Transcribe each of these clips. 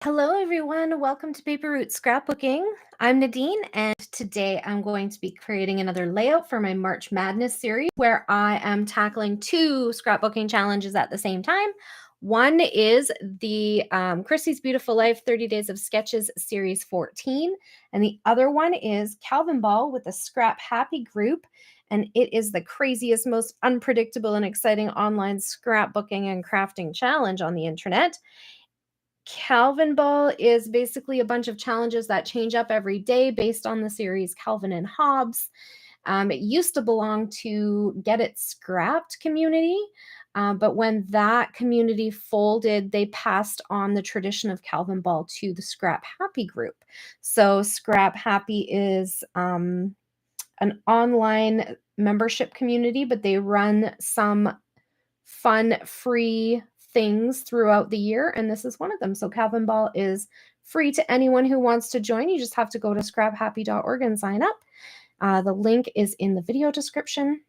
Hello, everyone. Welcome to Paper Root Scrapbooking. I'm Nadine, and today I'm going to be creating another layout for my March Madness series where I am tackling two scrapbooking challenges at the same time. One is the Christy's Beautiful Life 30 Days of Sketches Series 14, and the other one is Calvin Ball with the Scrap Happy group. And it is the craziest, most unpredictable, and exciting online scrapbooking and crafting challenge on the internet. Calvin Ball is basically a bunch of challenges that change up every day based on the series Calvin and Hobbes. It used to belong to Get It Scrapped community, but when that community folded, they passed on the tradition of Calvin Ball to the Scrap Happy group. So Scrap Happy is an online membership community, but they run some fun, free things throughout the year, and this is one of them. So Calvin Ball is free to anyone who wants to join. You just have to go to scraphappy.org and sign up. The link is in the video description.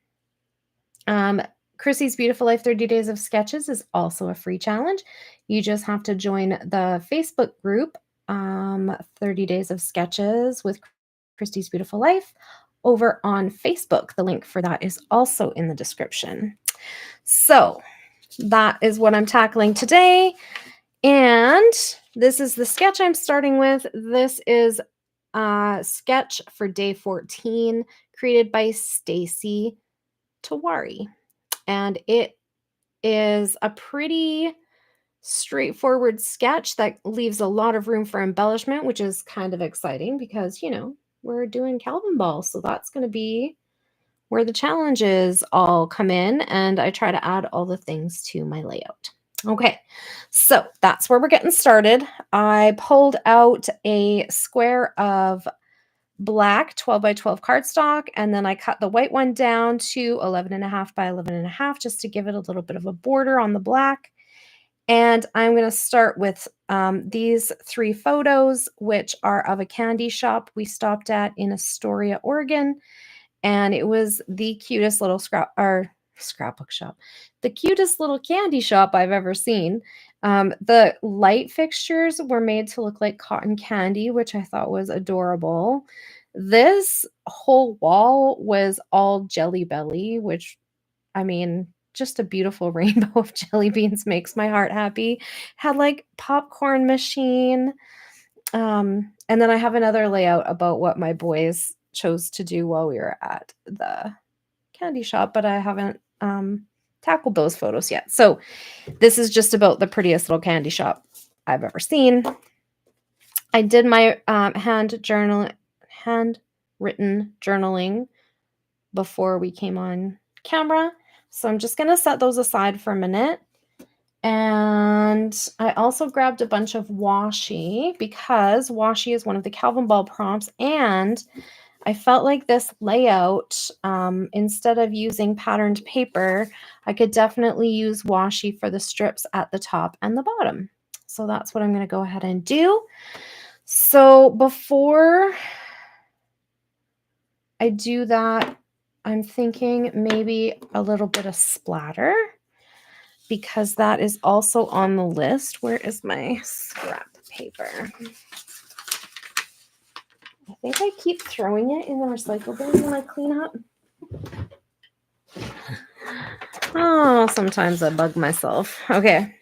Chrissy's Beautiful Life 30 Days of Sketches is also a free challenge. You just have to join the Facebook group, 30 Days of Sketches with Christy's Beautiful Life, over on Facebook. The link for that is also in the description. So that is what I'm tackling today. And this is the sketch I'm starting with. This is a sketch for day 14 created by Stacy Tawari. And it is a pretty straightforward sketch that leaves a lot of room for embellishment, which is kind of exciting because, we're doing Calvin Ball. So that's going to be where the challenges all come in, and I try to add all the things to my layout. Okay, so that's where we're getting started. I pulled out a square of black 12 by 12 cardstock, and then I cut the white one down to 11.5 by 11.5 just to give it a little bit of a border on the black. And I'm going to start with these three photos, which are of a candy shop we stopped at in Astoria, Oregon. And it was the cutest little scrapbook shop, the cutest little candy shop I've ever seen. The light fixtures were made to look like cotton candy, which I thought was adorable. This whole wall was all Jelly Belly, which, I mean, just a beautiful rainbow of jelly beans makes my heart happy. Had like popcorn machine. And then I have another layout about what my boys chose to do while we were at the candy shop, but I haven't tackled those photos yet. So this is just about the prettiest little candy shop I've ever seen. I did my handwritten journaling before we came on camera. So I'm just going to set those aside for a minute. And I also grabbed a bunch of washi because washi is one of the Calvin Ball prompts, and I felt like this layout, instead of using patterned paper, I could definitely use washi for the strips at the top and the bottom. So that's what I'm going to go ahead and do. So before I do that, I'm thinking maybe a little bit of splatter, because that is also on the list. Where is my scrap paper? I think I keep throwing it in the recycle bin when I clean up. Oh, sometimes I bug myself. Okay.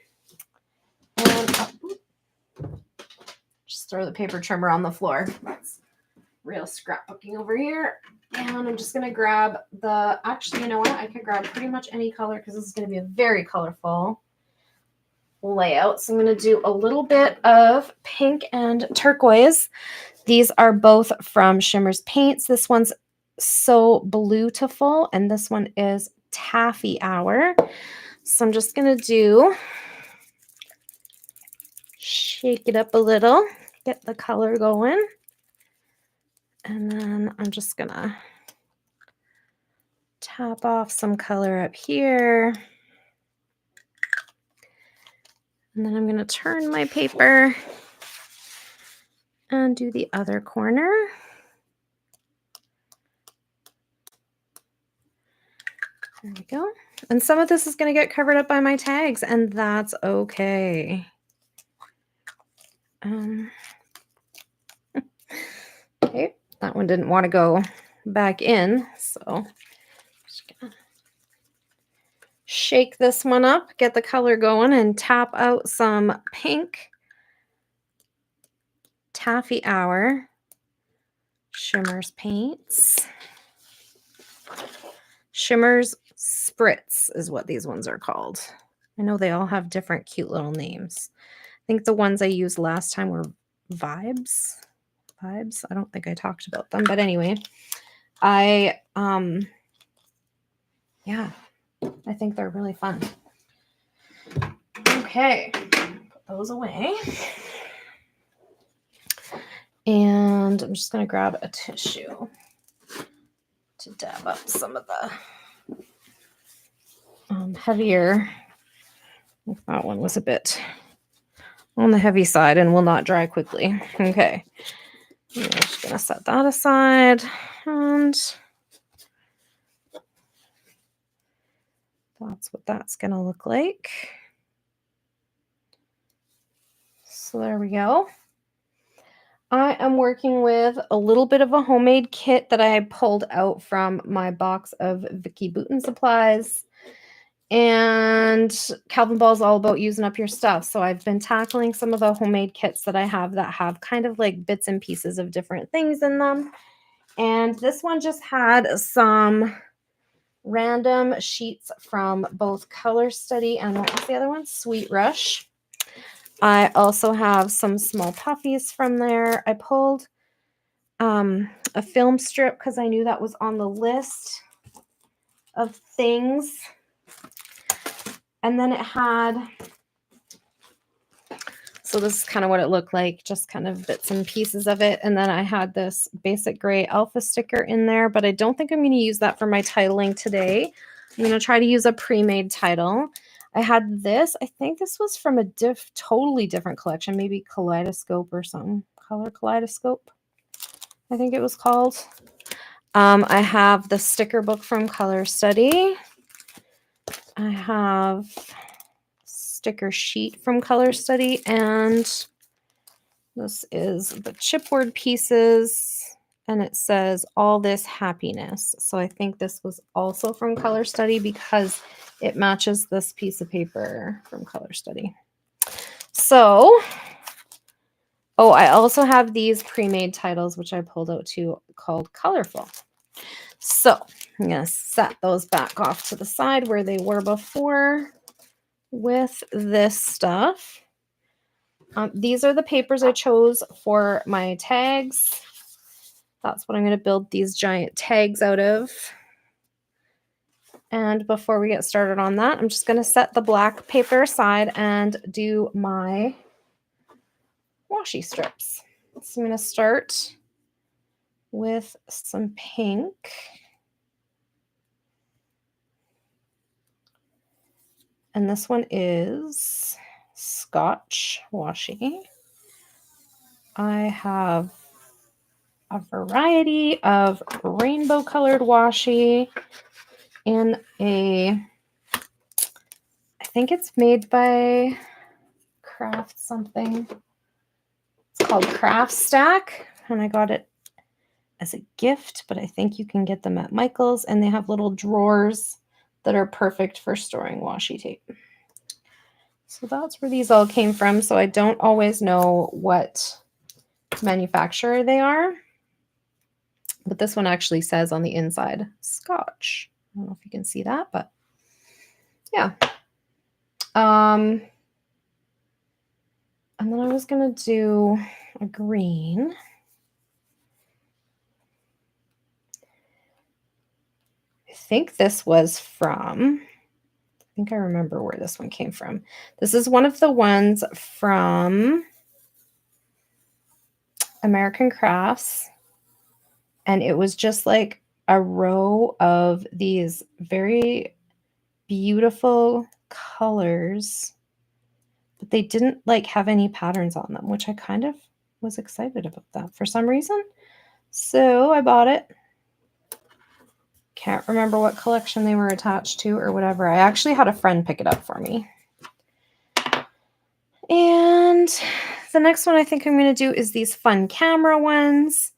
And just throw the paper trimmer on the floor. That's real scrapbooking over here. And I'm just going to grab actually, you know what? I could grab pretty much any color because this is going to be a very colorful layout. So I'm going to do a little bit of pink and turquoise. These are both from Shimmer's Paints. This one's So Bluetiful, and this one is Taffy Hour. So I'm just going to shake it up a little, get the color going. And then I'm just going to tap off some color up here. And then I'm going to turn my paper and do the other corner. There we go. And some of this is going to get covered up by my tags, and that's okay. Okay, that one didn't want to go back in, so just gonna shake this one up, get the color going, and tap out some pink Taffy Hour Shimmers paints. Shimmers Spritz is what these ones are called. I know they all have different cute little names. I think the ones I used last time were Vibes. Vibes. I don't think I talked about them, but anyway, yeah, I think they're really fun. Okay, put those away. And I'm just going to grab a tissue to dab up some of the heavier. That one was a bit on the heavy side and will not dry quickly. Okay, I'm just going to set that aside, and that's what that's going to look like. So there we go. I am working with a little bit of a homemade kit that I pulled out from my box of Vicky Bouton supplies. And Calvin Ball is all about using up your stuff. So I've been tackling some of the homemade kits that I have that have kind of like bits and pieces of different things in them. And this one just had some random sheets from both Color Study and what was the other one? Sweet Rush. I also have some small puffies from there. I pulled a film strip because I knew that was on the list of things. And then it had, so this is kind of what it looked like, just kind of bits and pieces of it. And then I had this basic gray alpha sticker in there, but I don't think I'm going to use that for my titling today. I'm going to try to use a pre-made title. I had this, I think this was from a totally different collection, maybe Kaleidoscope or something. Color Kaleidoscope, I think it was called. I have the sticker book from Color Study. I have sticker sheet from Color Study, and this is the chipboard pieces, and it says All This Happiness. So I think this was also from Color Study because it matches this piece of paper from Color Study. So, oh, I also have these pre-made titles, which I pulled out too, called Colorful. So I'm going to set those back off to the side where they were before with this stuff. These are the papers I chose for my tags. That's what I'm going to build these giant tags out of. And before we get started on that, I'm just going to set the black paper aside and do my washi strips. So I'm going to start with some pink. And this one is Scotch washi. I have a variety of rainbow colored washi in a, I think it's made by Craft something. It's called Craft Stack, and I got it as a gift, but I think you can get them at Michael's, and they have little drawers that are perfect for storing washi tape. So that's where these all came from. So I don't always know what manufacturer they are, but this one actually says on the inside Scotch. I don't know if you can see that, but yeah. And then I was gonna do a green. I think this was from, I think I remember where this one came from. This is one of the ones from American Crafts, and it was just like a row of these very beautiful colors, but they didn't like have any patterns on them, which I kind of was excited about that for some reason. So I bought it. Can't remember what collection they were attached to or whatever. I actually had a friend pick it up for me. And the next one I think I'm going to do is these fun camera ones.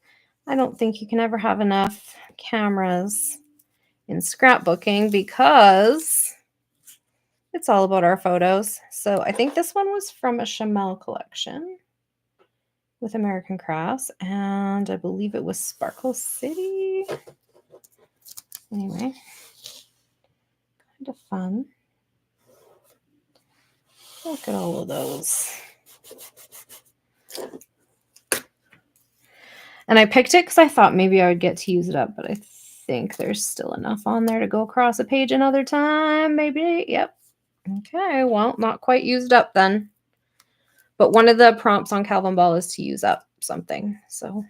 I don't think you can ever have enough cameras in scrapbooking because it's all about our photos. So I think this one was from a Chamel collection with American Crafts, and I believe it was Sparkle City. Anyway, kind of fun. Look at all of those. And I picked it because I thought maybe I would get to use it up, but I think there's still enough on there to go across a page another time, maybe. Yep. Okay, well, not quite used up then. But one of the prompts on Calvin Ball is to use up something. So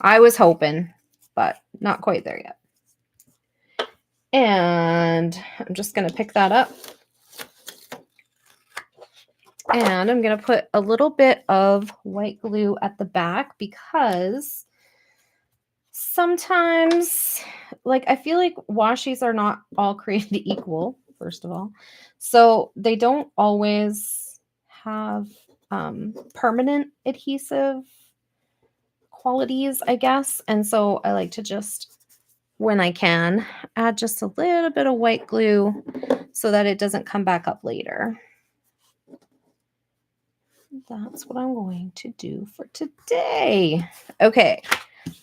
I was hoping, but not quite there yet. And I'm just going to pick that up. And I'm going to put a little bit of white glue at the back because sometimes, like, I feel like washies are not all created equal, first of all. So they don't always have permanent adhesive qualities, I guess. And so I like to just, when I can, add just a little bit of white glue so that it doesn't come back up later. That's what I'm going to do for today. Okay,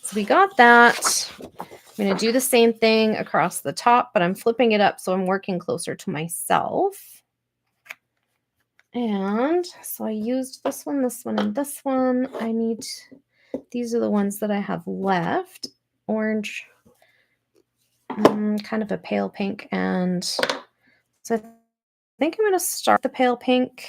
so we got that. I'm going to do the same thing across the top, but I'm flipping it up so I'm working closer to myself. And so I used this one, and this one. These are the ones that I have left. Orange, kind of a pale pink. And so I think I'm going to start the pale pink.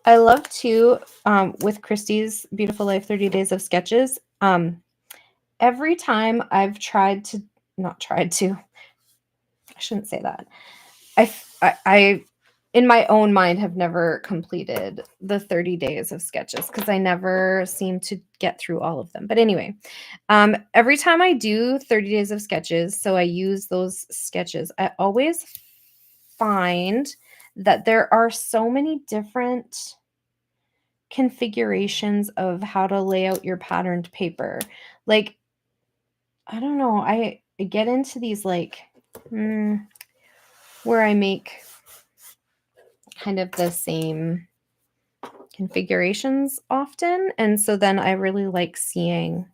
I love too, with Christy's Beautiful Life 30 Days of Sketches, every time I've I shouldn't say that. I in my own mind have never completed the 30 days of sketches because I never seem to get through all of them. But anyway, every time I do 30 days of sketches, so I use those sketches, I always find that there are so many different configurations of how to lay out your patterned paper. Like, I don't know, I get into these like where I make kind of the same configurations often, and so then I really like seeing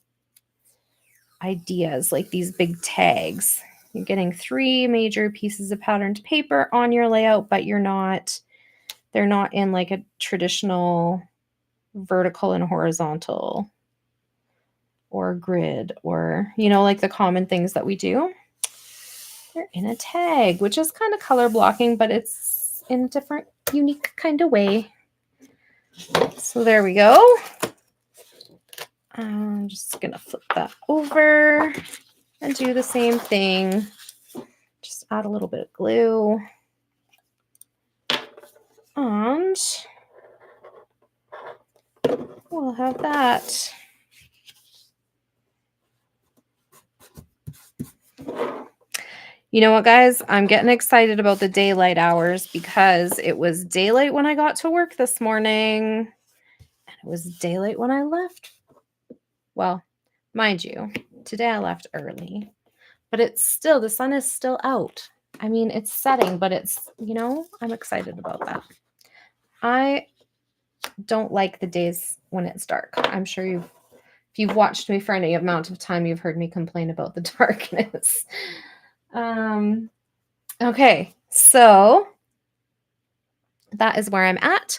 ideas like these big tags. You're getting 3 major pieces of patterned paper on your layout, but they're not in like a traditional vertical and horizontal or grid or, like the common things that we do. They're in a tag, which is kind of color blocking, but it's in a different, unique kind of way. So there we go. I'm just going to flip that over and do the same thing. Just add a little bit of glue. And we'll have that. You know what, guys? I'm getting excited about the daylight hours because it was daylight when I got to work this morning. And it was daylight when I left. Well, mind you, today I left early. But the sun is still out. I mean, it's setting, but it's, I'm excited about that. I don't like the days when it's dark. I'm sure if you've watched me for any amount of time, you've heard me complain about the darkness. Okay, so that is where I'm at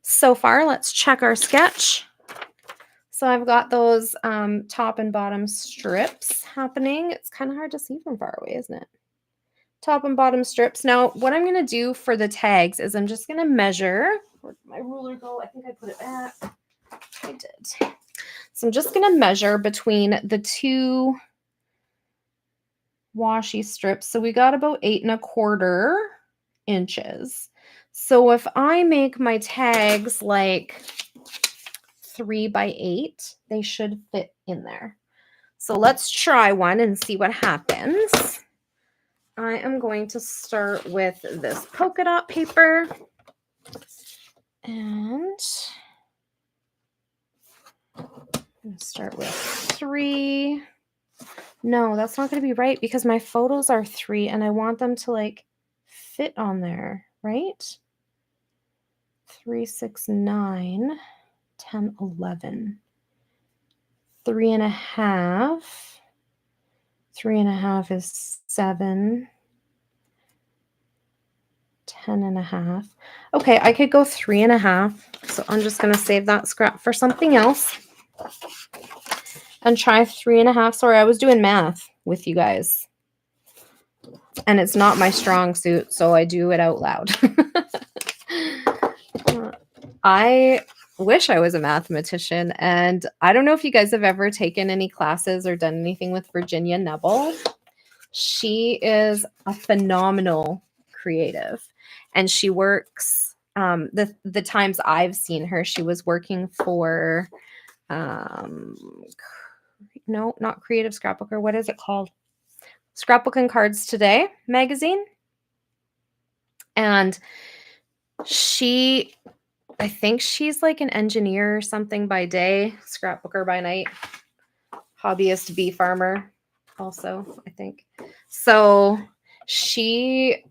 so far. Let's check our sketch. So I've got those top and bottom strips happening. It's kind of hard to see from far away, isn't it? Top and bottom strips. Now, what I'm going to do for the tags is I'm just going to measure. Where did my ruler go? I think I put it back. I did. So I'm just going to measure between the 2 washi strips. So we got about 8 1/4 inches. So if I make my tags like 3 by 8, they should fit in there. So let's try one and see what happens. I am going to start with this polka dot paper. And I'm going to start with 3. No, that's not going to be right because my photos are 3 and I want them to like fit on there, right? 3, 6, 9, 10, 11. 3.5. 3.5 is 7. 10.5. Okay, I could go 3.5. So I'm just going to save that scrap for something else and try 3.5. Sorry, I was doing math with you guys. And it's not my strong suit, so I do it out loud. I wish I was a mathematician, and I don't know if you guys have ever taken any classes or done anything with Virginia Nebel. She is a phenomenal creative, and she works the times I've seen her, she was working for no, not Creative Scrapbooker. What is it called? Scrapbook and Cards Today magazine. And I think she's like an engineer or something by day, scrapbooker by night, hobbyist bee farmer also, I think. So she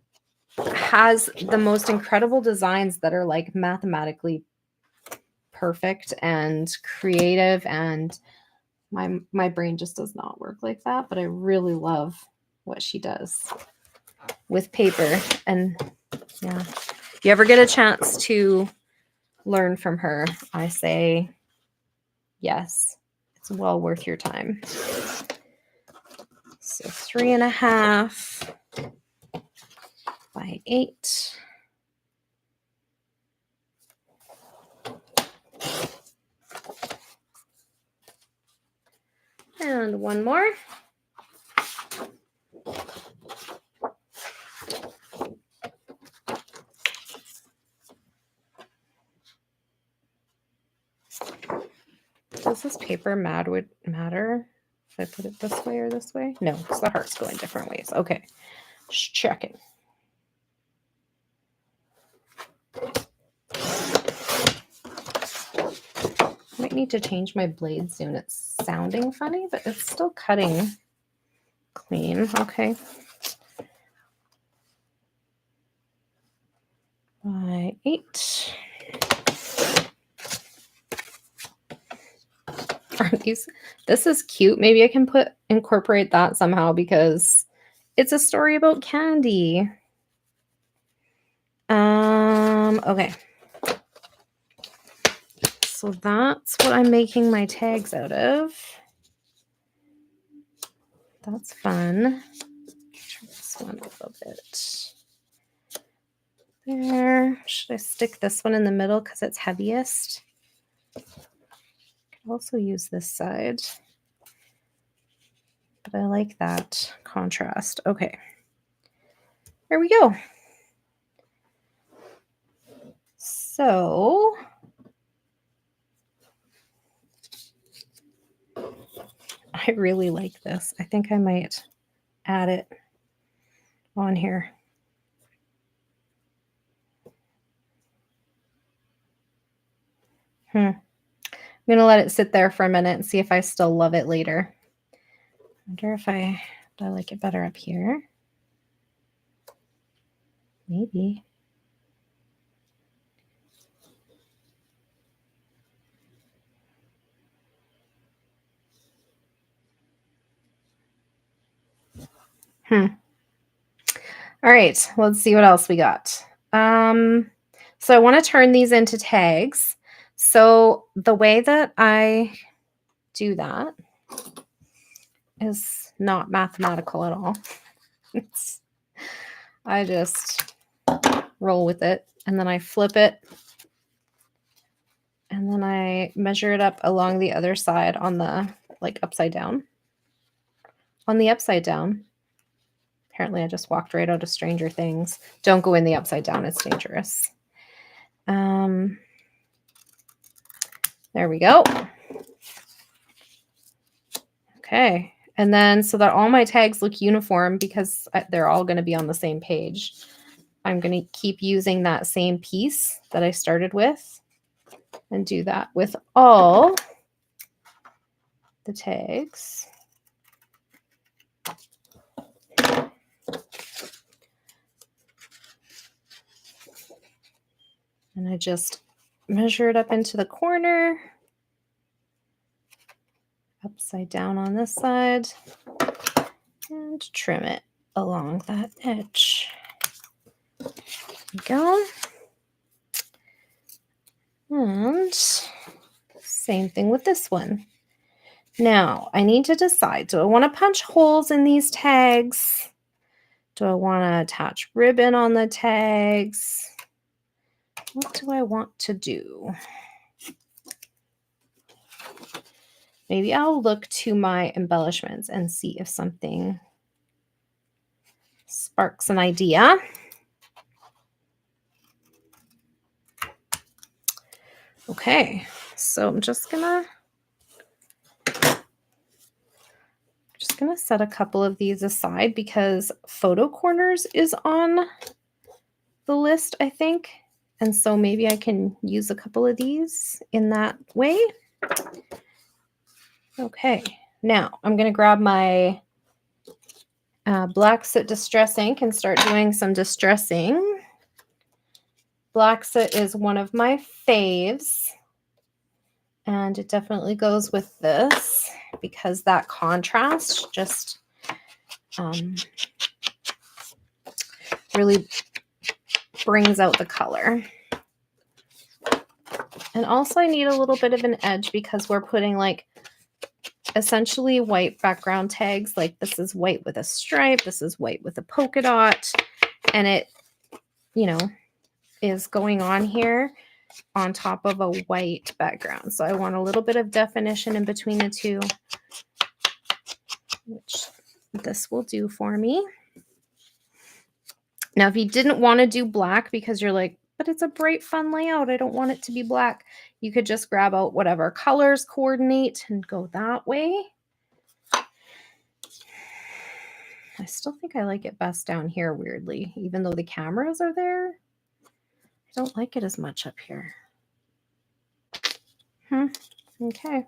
has the most incredible designs that are like mathematically perfect and creative, and my brain just does not work like that, but I really love what she does with paper. And yeah, if you ever get a chance to learn from her, I say yes, it's well worth your time. So 3.5 by 8. And one more. Does this paper matter if I put it this way or this way? No, because the heart's going different ways. Okay, just checking. Might need to change my blade soon. It's sounding funny, but it's still cutting clean. Okay. By 8. This is cute. Maybe I can incorporate that somehow because it's a story about candy. Okay. So that's what I'm making my tags out of. That's fun. Turn this one a little bit. There. Should I stick this one in the middle because it's heaviest? I could also use this side. But I like that contrast. Okay. There we go. So I really like this. I think I might add it on here. I'm going to let it sit there for a minute and see if I still love it later. I wonder if I like it better up here. Maybe. All right, let's see what else we got. So I want to turn these into tags. So the way that I do that is not mathematical at all. I just roll with it, and then I flip it, and then I measure it up along the other side on the upside down. On the upside down, apparently I just walked right out of Stranger Things. Don't go in the upside down, it's dangerous. There we go. Okay. And then so that all my tags look uniform because they're all going to be on the same page, I'm going to keep using that same piece that I started with and do that with all the tags. And I just measure it up into the corner, upside down on this side, and trim it along that edge. There we go. And same thing with this one. Now, I need to decide, do I want to punch holes in these tags? Do I want to attach ribbon on the tags? What do I want to do? Maybe I'll look to my embellishments and see if something sparks an idea. Okay, so I'm just gonna set a couple of these aside because photo corners is on the list, I think. And so maybe I can use a couple of these in that way. Okay, now I'm going to grab my Black Soot Distress ink and start doing some distressing. Black Soot is one of my faves. And it definitely goes with this because that contrast just really brings out the color. And also I need a little bit of an edge because we're putting like essentially white background tags. Like this is white with a stripe, this is white with a polka dot, and it, you know, is going on here on top of a white background. So I want a little bit of definition in between the two, which this will do for me. Now, if you didn't want to do black because you're like, but it's a bright, fun layout, I don't want it to be black, you could just grab out whatever colors coordinate and go that way. I still think I like it best down here, weirdly, even though the cameras are there. I don't like it as much up here. Okay.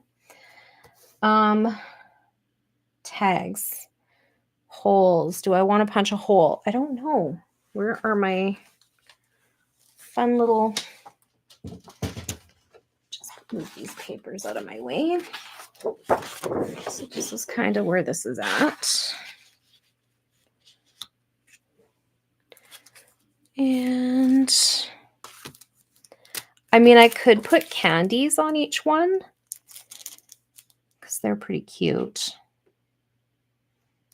Tags. Holes. Do I want to punch a hole? I don't know. Where are my fun little... Just move these papers out of my way. So this is kind of where this is at. And I mean, I could put candies on each one because they're pretty cute.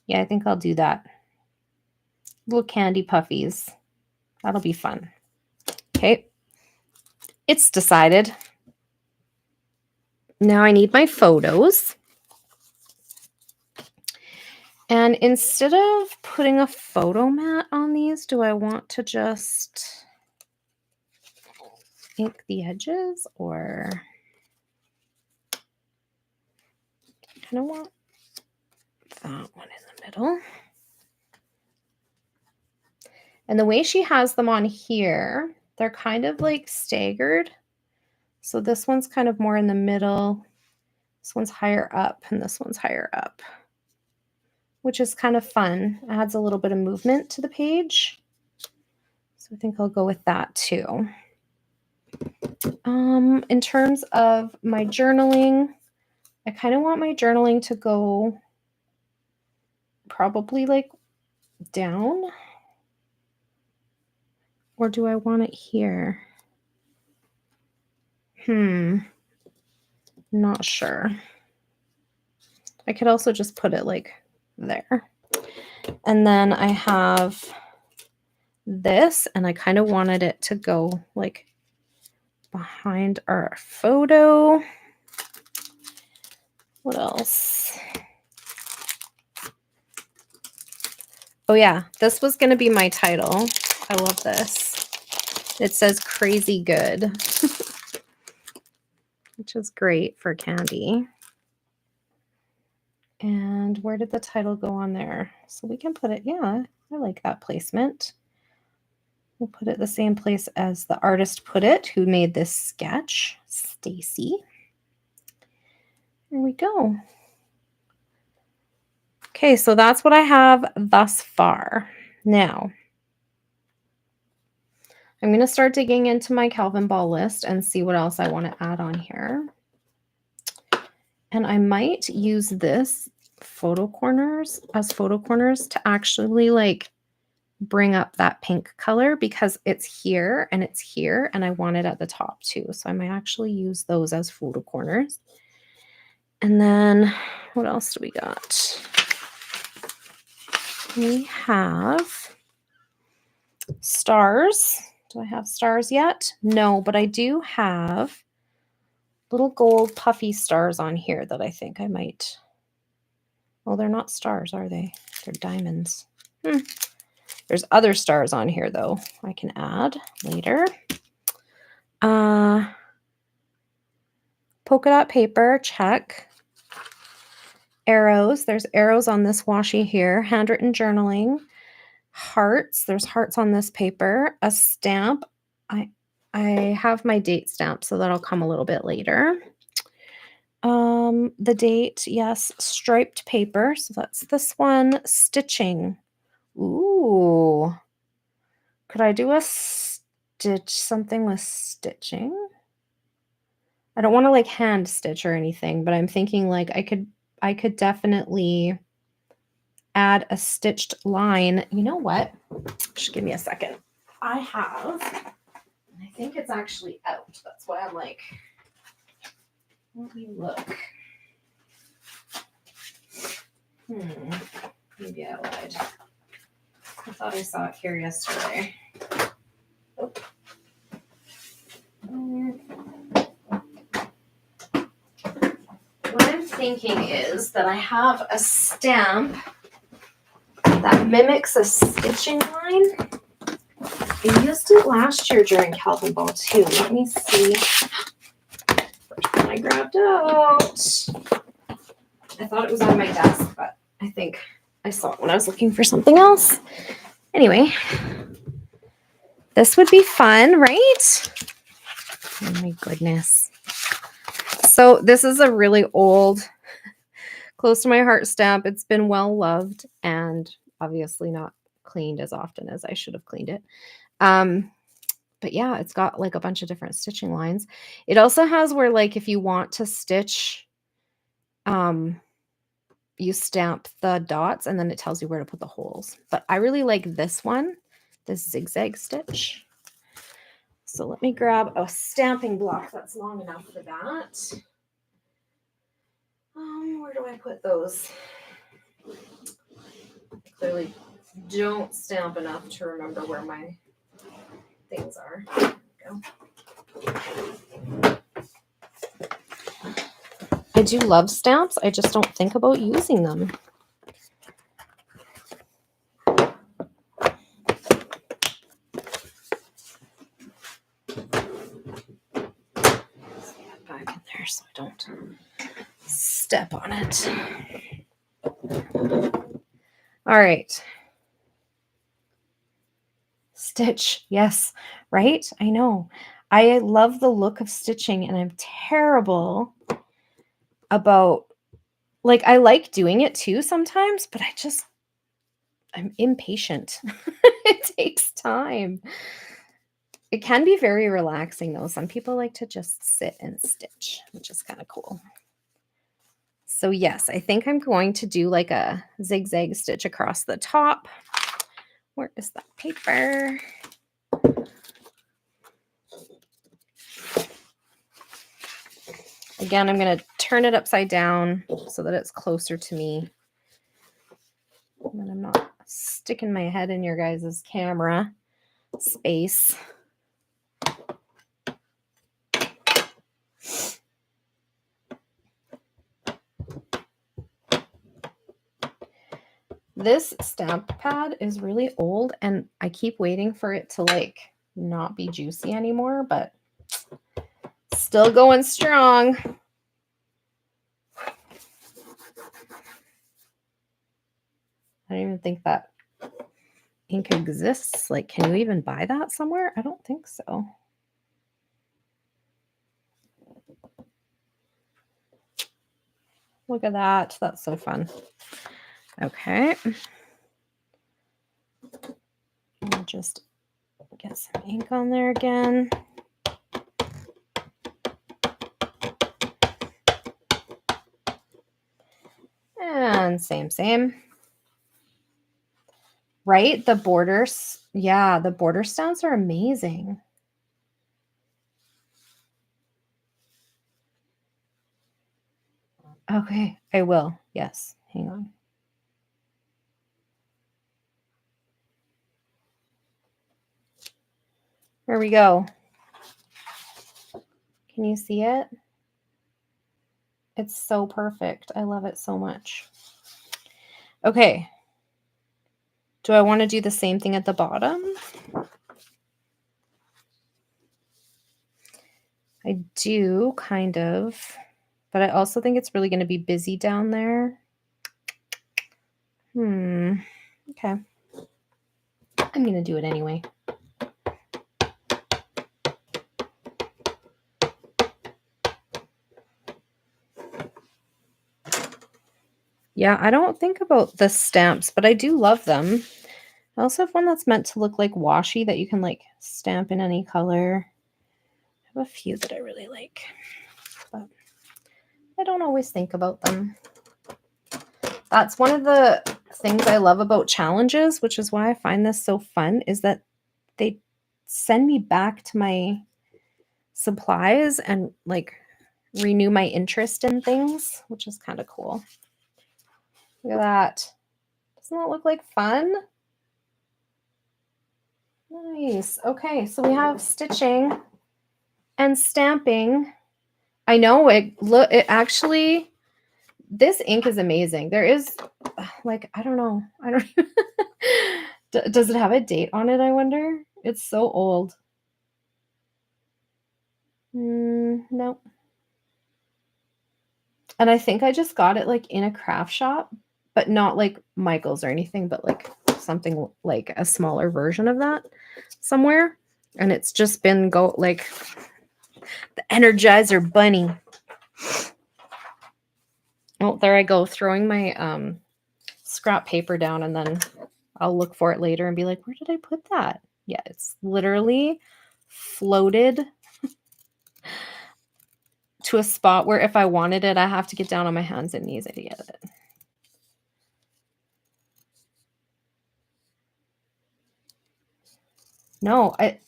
Yeah, I think I'll do that. Little candy puffies. That'll be fun. Okay. It's decided. Now I need my photos. And instead of putting a photo mat on these, do I want to just ink the edges, or I kind of want that one in the middle? And the way she has them on here, they're kind of like staggered. So this one's kind of more in the middle. This one's higher up and this one's higher up, which is kind of fun. It adds a little bit of movement to the page. So I think I'll go with that too. In terms of my journaling, I kind of want my journaling to go probably like down. Or do I want it here? Not sure. I could also just put it like there. And then I have this, and I kind of wanted it to go like behind our photo. What else? Oh yeah, this was going to be my title. I love this. It says crazy good. which is great for candy. And where did the title go on there? So we can put it, yeah, I like that placement. We'll put it the same place as the artist put it, who made this sketch, Stacy. There we go. Okay, so that's what I have thus far. Now, I'm going to start digging into my Calvin Ball list and see what else I want to add on here. And I might use this photo corners as photo corners to actually like bring up that pink color, because it's here and I want it at the top too. So I might actually use those as photo corners. And then what else do we got? We have stars. Do I have stars yet? No, but I do have little gold puffy stars on here that I think I might. Well, they're not stars, are they? They're diamonds. There's other stars on here, though, I can add later. Polka dot paper, check. Arrows. There's arrows on this washi here. Handwritten journaling. Hearts. There's hearts on this paper. A stamp. I have my date stamp, so that'll come a little bit later. The date, yes. Striped paper. So that's this one. Stitching. Ooh. Could I do a stitch, something with stitching? I don't want to like hand stitch or anything, but I'm thinking like I could definitely add a stitched line. You know what? Just give me a second. I think it's actually out. That's why I'm like, let me look. Maybe I lied. I thought I saw it here yesterday. Oh. What I'm thinking is that I have a stamp that mimics a stitching line. I used it last year during Calvin Ball too. Let me see. First one I grabbed out. I thought it was on my desk, but I think I saw it when I was looking for something else. Anyway, this would be fun, right? Oh my goodness. So this is a really old, close to my heart stamp. It's been well loved and obviously not cleaned as often as I should have cleaned it. But yeah, it's got like a bunch of different stitching lines. It also has where like if you want to stitch, you stamp the dots and then it tells you where to put the holes. But I really like this one, this zigzag stitch. So let me grab a stamping block that's long enough for that. Where do I put those? I clearly don't stamp enough to remember where my things are. There we go. I do love stamps. I just don't think about using them. Back in there so I don't step on it. All right. Stitch. Yes, right? I know. I love the look of stitching and I'm terrible about, like, I like doing it too sometimes, but I'm impatient. It takes time. It can be very relaxing though. Some people like to just sit and stitch, which is kind of cool. So yes, I think I'm going to do like a zigzag stitch across the top. Where is that paper? Again, I'm going to turn it upside down so that it's closer to me. And then I'm not sticking my head in your guys' camera space. This stamp pad is really old and I keep waiting for it to like not be juicy anymore, but still Still going strong. I don't even think that ink exists. Like, can you even buy that somewhere? I don't think so. Look at that. That's so fun. Okay. I'll just get some ink on there again. And same. Right? The borders. Yeah, the border stamps are amazing. Okay, I will. Yes. Hang on. Here we go. Can you see it? It's so perfect. I love it so much. Okay. Do I want to do the same thing at the bottom? I do, kind of. But I also think it's really going to be busy down there. Okay. I'm going to do it anyway. Yeah, I don't think about the stamps, but I do love them. I also have one that's meant to look like washi that you can like stamp in any color. I have a few that I really like, but I don't always think about them. That's one of the things I love about challenges, which is why I find this so fun, is that they send me back to my supplies and like renew my interest in things, which is kind of cool. Look at that. Doesn't that look like fun? Nice. Okay, so we have stitching and stamping. I know it actually, this ink is amazing. There is like, I don't know. Does it have a date on it, I wonder? It's so old. No. And I think I just got it like in a craft shop, but not like Michael's or anything, but like something like a smaller version of that somewhere. And it's just been like the Energizer Bunny. Oh, there I go, throwing my scrap paper down, and then I'll look for it later and be like, where did I put that? Yeah, it's literally floated to a spot where if I wanted it, I have to get down on my hands and knees to get it. No, I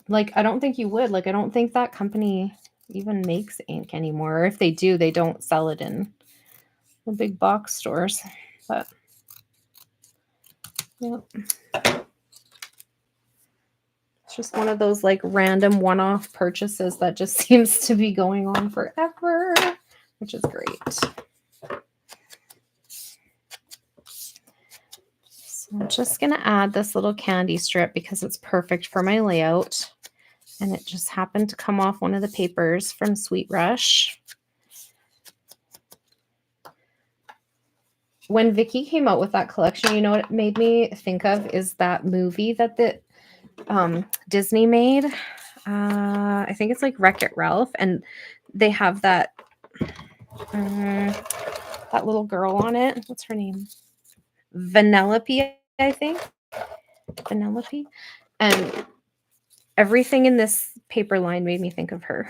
don't think you would. Like, I don't think that company even makes ink anymore. Or if they do, they don't sell it in the big box stores. But yeah. It's just one of those like random one-off purchases that just seems to be going on forever, which is great. So I'm just going to add this little candy strip because it's perfect for my layout. And it just happened to come off one of the papers from Sweet Rush. When Vicky came out with that collection, you know what it made me think of is that movie that Disney made. I think it's like Wreck-It Ralph, and they have that little girl on it. What's her name? Vanellope, I think. Vanellope. And everything in this paper line made me think of her.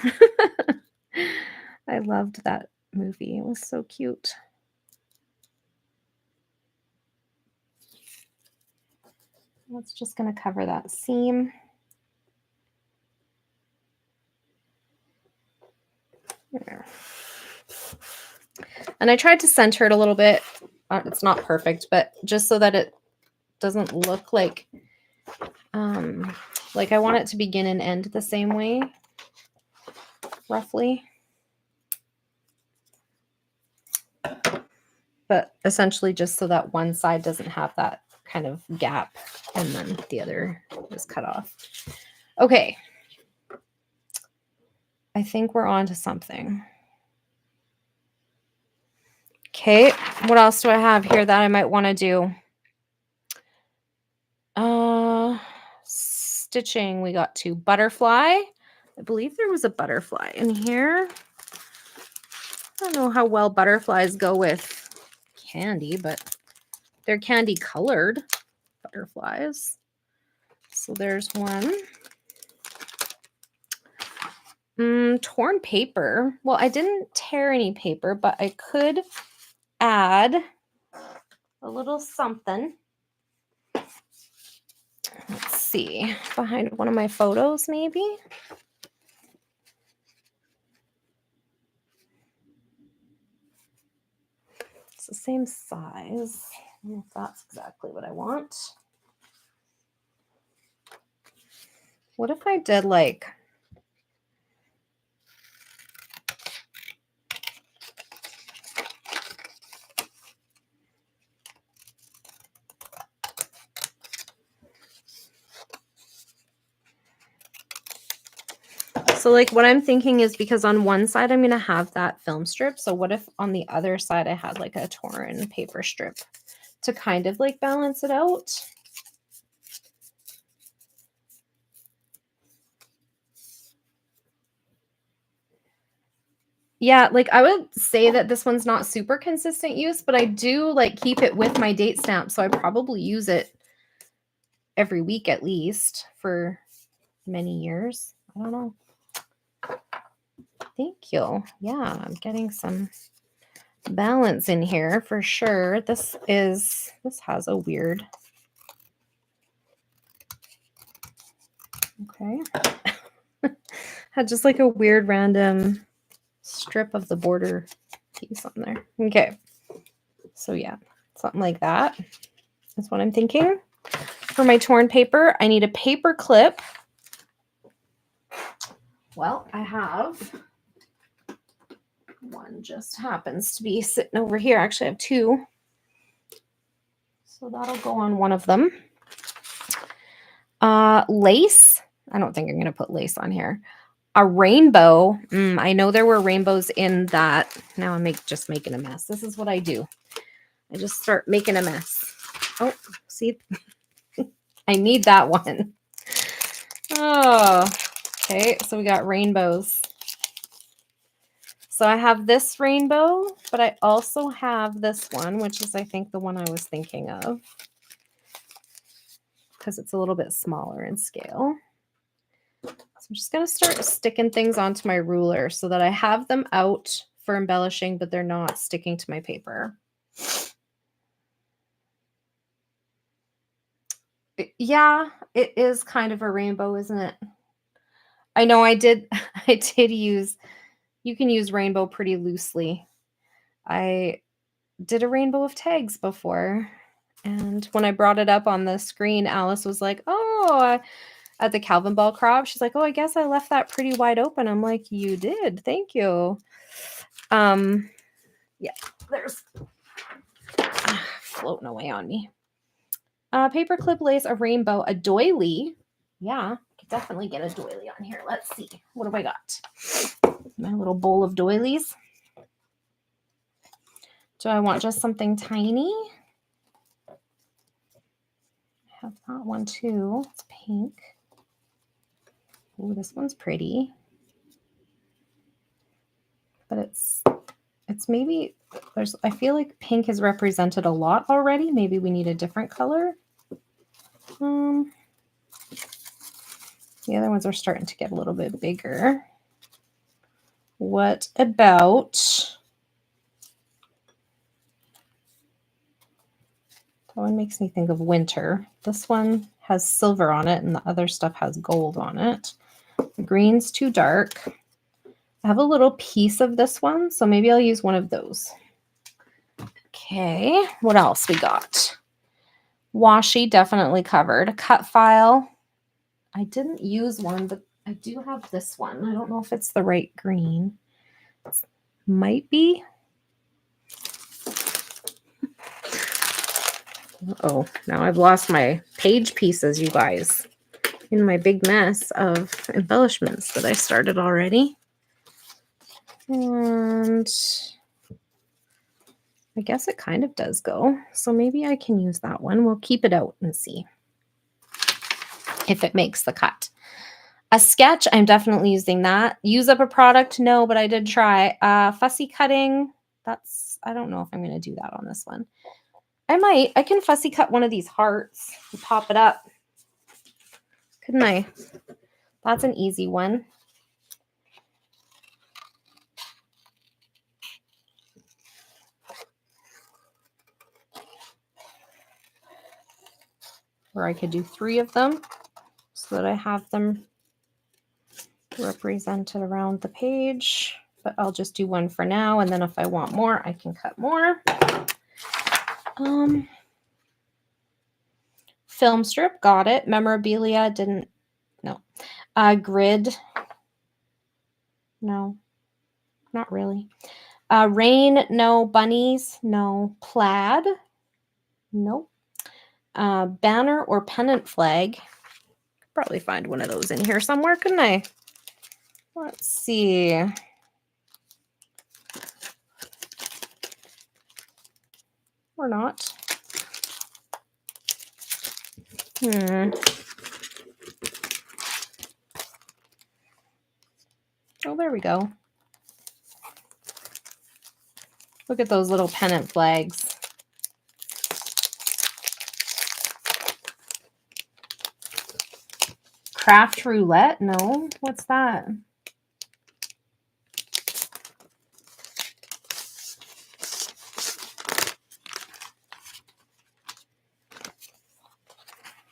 I loved that movie. It was so cute. That's just going to cover that seam. There. And I tried to center it a little bit. It's not perfect, but just so that it doesn't look like I want it to begin and end the same way, roughly. But essentially just so that one side doesn't have that kind of gap and then the other is cut off. Okay. I think we're on to something. Okay, what else do I have here that I might want to do? Stitching, we got 2. Butterfly. I believe there was a butterfly in here. I don't know how well butterflies go with candy, but they're candy colored butterflies. So there's one. Torn paper. Well, I didn't tear any paper, but I could add a little something. Let's see, behind one of my photos, maybe. It's the same size. I don't know if that's exactly what I want. What if I did like so like what I'm thinking is because on one side I'm going to have that film strip. So what if on the other side I had like a torn paper strip to kind of like balance it out? Yeah, like I would say that this one's not super consistent use, but I do like keep it with my date stamp. So I probably use it every week at least for many years. I don't know. Thank you. Yeah, I'm getting some balance in here for sure. This has a weird. Okay. Had just like a weird random strip of the border piece on there. Okay. So yeah, something like that is what I'm thinking. For my torn paper, I need a paper clip. Well, I have one, just happens to be sitting over here. Actually, I have 2. So that'll go on one of them. Lace. I don't think I'm going to put lace on here. A rainbow. I know there were rainbows in that. Now I'm just making a mess. This is what I do. I just start making a mess. Oh, see? I need that one. Oh, okay. So we got rainbows. So I have this rainbow, but I also have this one, which is, I think, the one I was thinking of because it's a little bit smaller in scale. So I'm just going to start sticking things onto my ruler so that I have them out for embellishing, but they're not sticking to my paper. Yeah, it is kind of a rainbow, isn't it? I know I did use, you can use rainbow pretty loosely. I did a rainbow of tags before. And when I brought it up on the screen, Alice was like, oh, at the Calvin Ball crop, she's like, oh, I guess I left that pretty wide open. I'm like, you did. Thank you. Yeah, there's floating away on me. Paperclip lace, a rainbow, a doily. Yeah, could definitely get a doily on here. Let's see. What have I got? My little bowl of doilies. Do I want just something tiny? I have that one too. It's pink. Oh, this one's pretty. But it's maybe I feel like pink is represented a lot already. Maybe we need a different color. The other ones are starting to get a little bit bigger. What about that one? Makes me think of winter. This one has silver on it and the other stuff has gold on it. The green's too dark. I have a little piece of this one, so maybe I'll use one of those. Okay, what else we got? Washi, definitely covered. Cut file. I didn't use one, but I do have this one. I don't know if it's the right green. Might be. Oh, now I've lost my page pieces, you guys, in my big mess of embellishments that I started already. And I guess it kind of does go. So maybe I can use that one. We'll keep it out and see if it makes the cut. A sketch, I'm definitely using that. Use up a product? No, but I did try. Fussy cutting, I don't know if I'm going to do that on this one. I might. I can fussy cut one of these hearts and pop it up. Couldn't I? That's an easy one. Or I could do 3 of them so that I have them represented around the page. But I'll just do 1 for now, and then if I want more, I can cut more. Film strip, got it. Memorabilia, didn't, no. Grid, no, not really. Rain, no. Bunnies, no. Plaid, nope. Banner or pennant flag, probably find one of those in here somewhere, couldn't I? Let's see. Or not. Oh, there we go. Look at those little pennant flags. Craft roulette? No. What's that?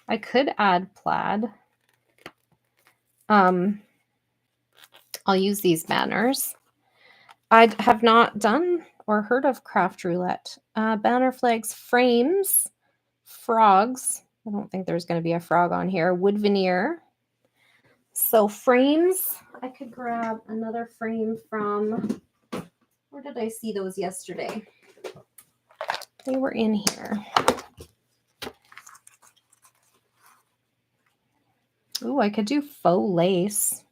I could add plaid. I'll use these banners. I have not done or heard of craft roulette. Banner flags, frames, frogs. I don't think there's going to be a frog on here. Wood veneer. So frames, I could grab another frame from, where did I see those yesterday? They were in here. Ooh, I could do faux lace.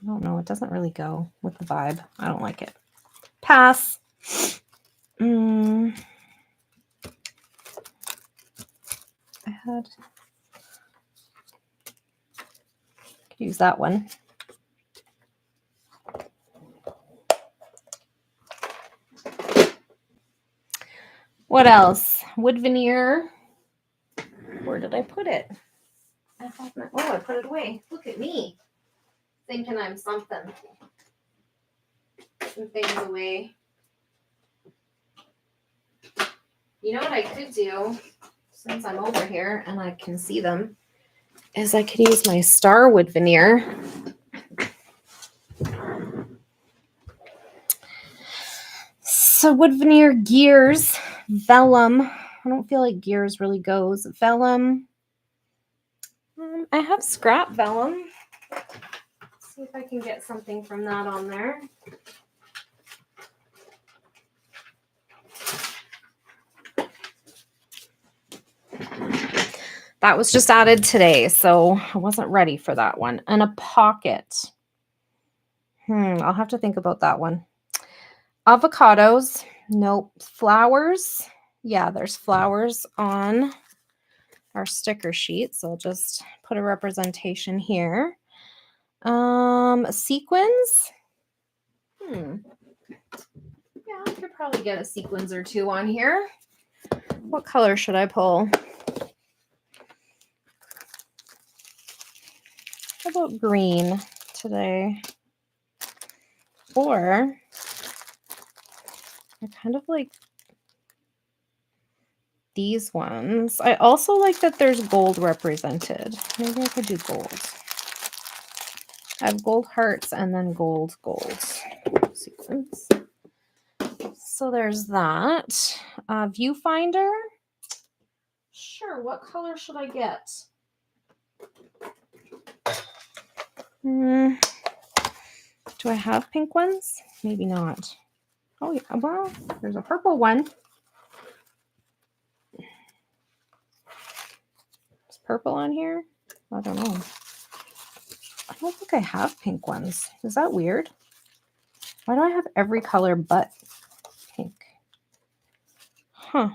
I don't know. It doesn't really go with the vibe. I don't like it. Pass. I could use that one. What else? Wood veneer. Where did I put it? I put it away. Look at me. Thinking I'm something. Putting things away. You know what I could do, since I'm over here and I can see them, is I could use my Starwood veneer. So wood veneer, gears, vellum. I don't feel like gears really goes. Vellum. I have scrap vellum. Let's see if I can get something from that on there. That was just added today, so I wasn't ready for that one. And a pocket. I'll have to think about that one. Avocados. Nope. Flowers. Yeah, there's flowers on our sticker sheet, so I'll just put a representation here. Sequins. Yeah, I could probably get a sequins or 2 on here. What color should I pull? How about green today? Or I kind of like these ones. I also like that there's gold represented. Maybe I could do gold. I have gold hearts and then gold sequins. So there's that. Viewfinder. Sure, what color should I get? Do I have pink ones? Maybe not. Oh, yeah. Well, there's a purple one. Is purple on here? I don't know. I don't think I have pink ones. Is that weird? Why do I have every color but pink? Huh.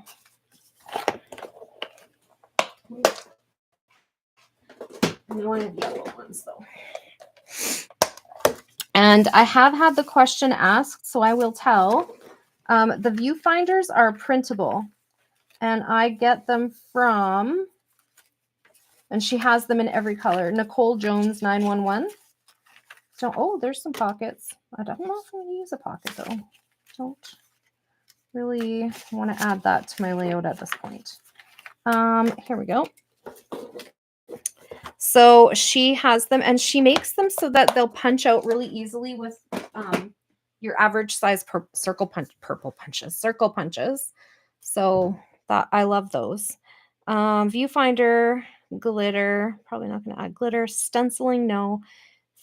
I know I have yellow ones though. And I have had the question asked, so I will tell. The viewfinders are printable, and I get them from, and she has them in every color. Nicole Jones 911. So, oh, there's some pockets. I don't know if I'm going to use a pocket though. Don't really want to add that to my layout at this point. Here we go. So she has them, and she makes them so that they'll punch out really easily with your average size circle punches. So that I love those. Viewfinder, glitter, probably not going to add glitter. Stenciling, no.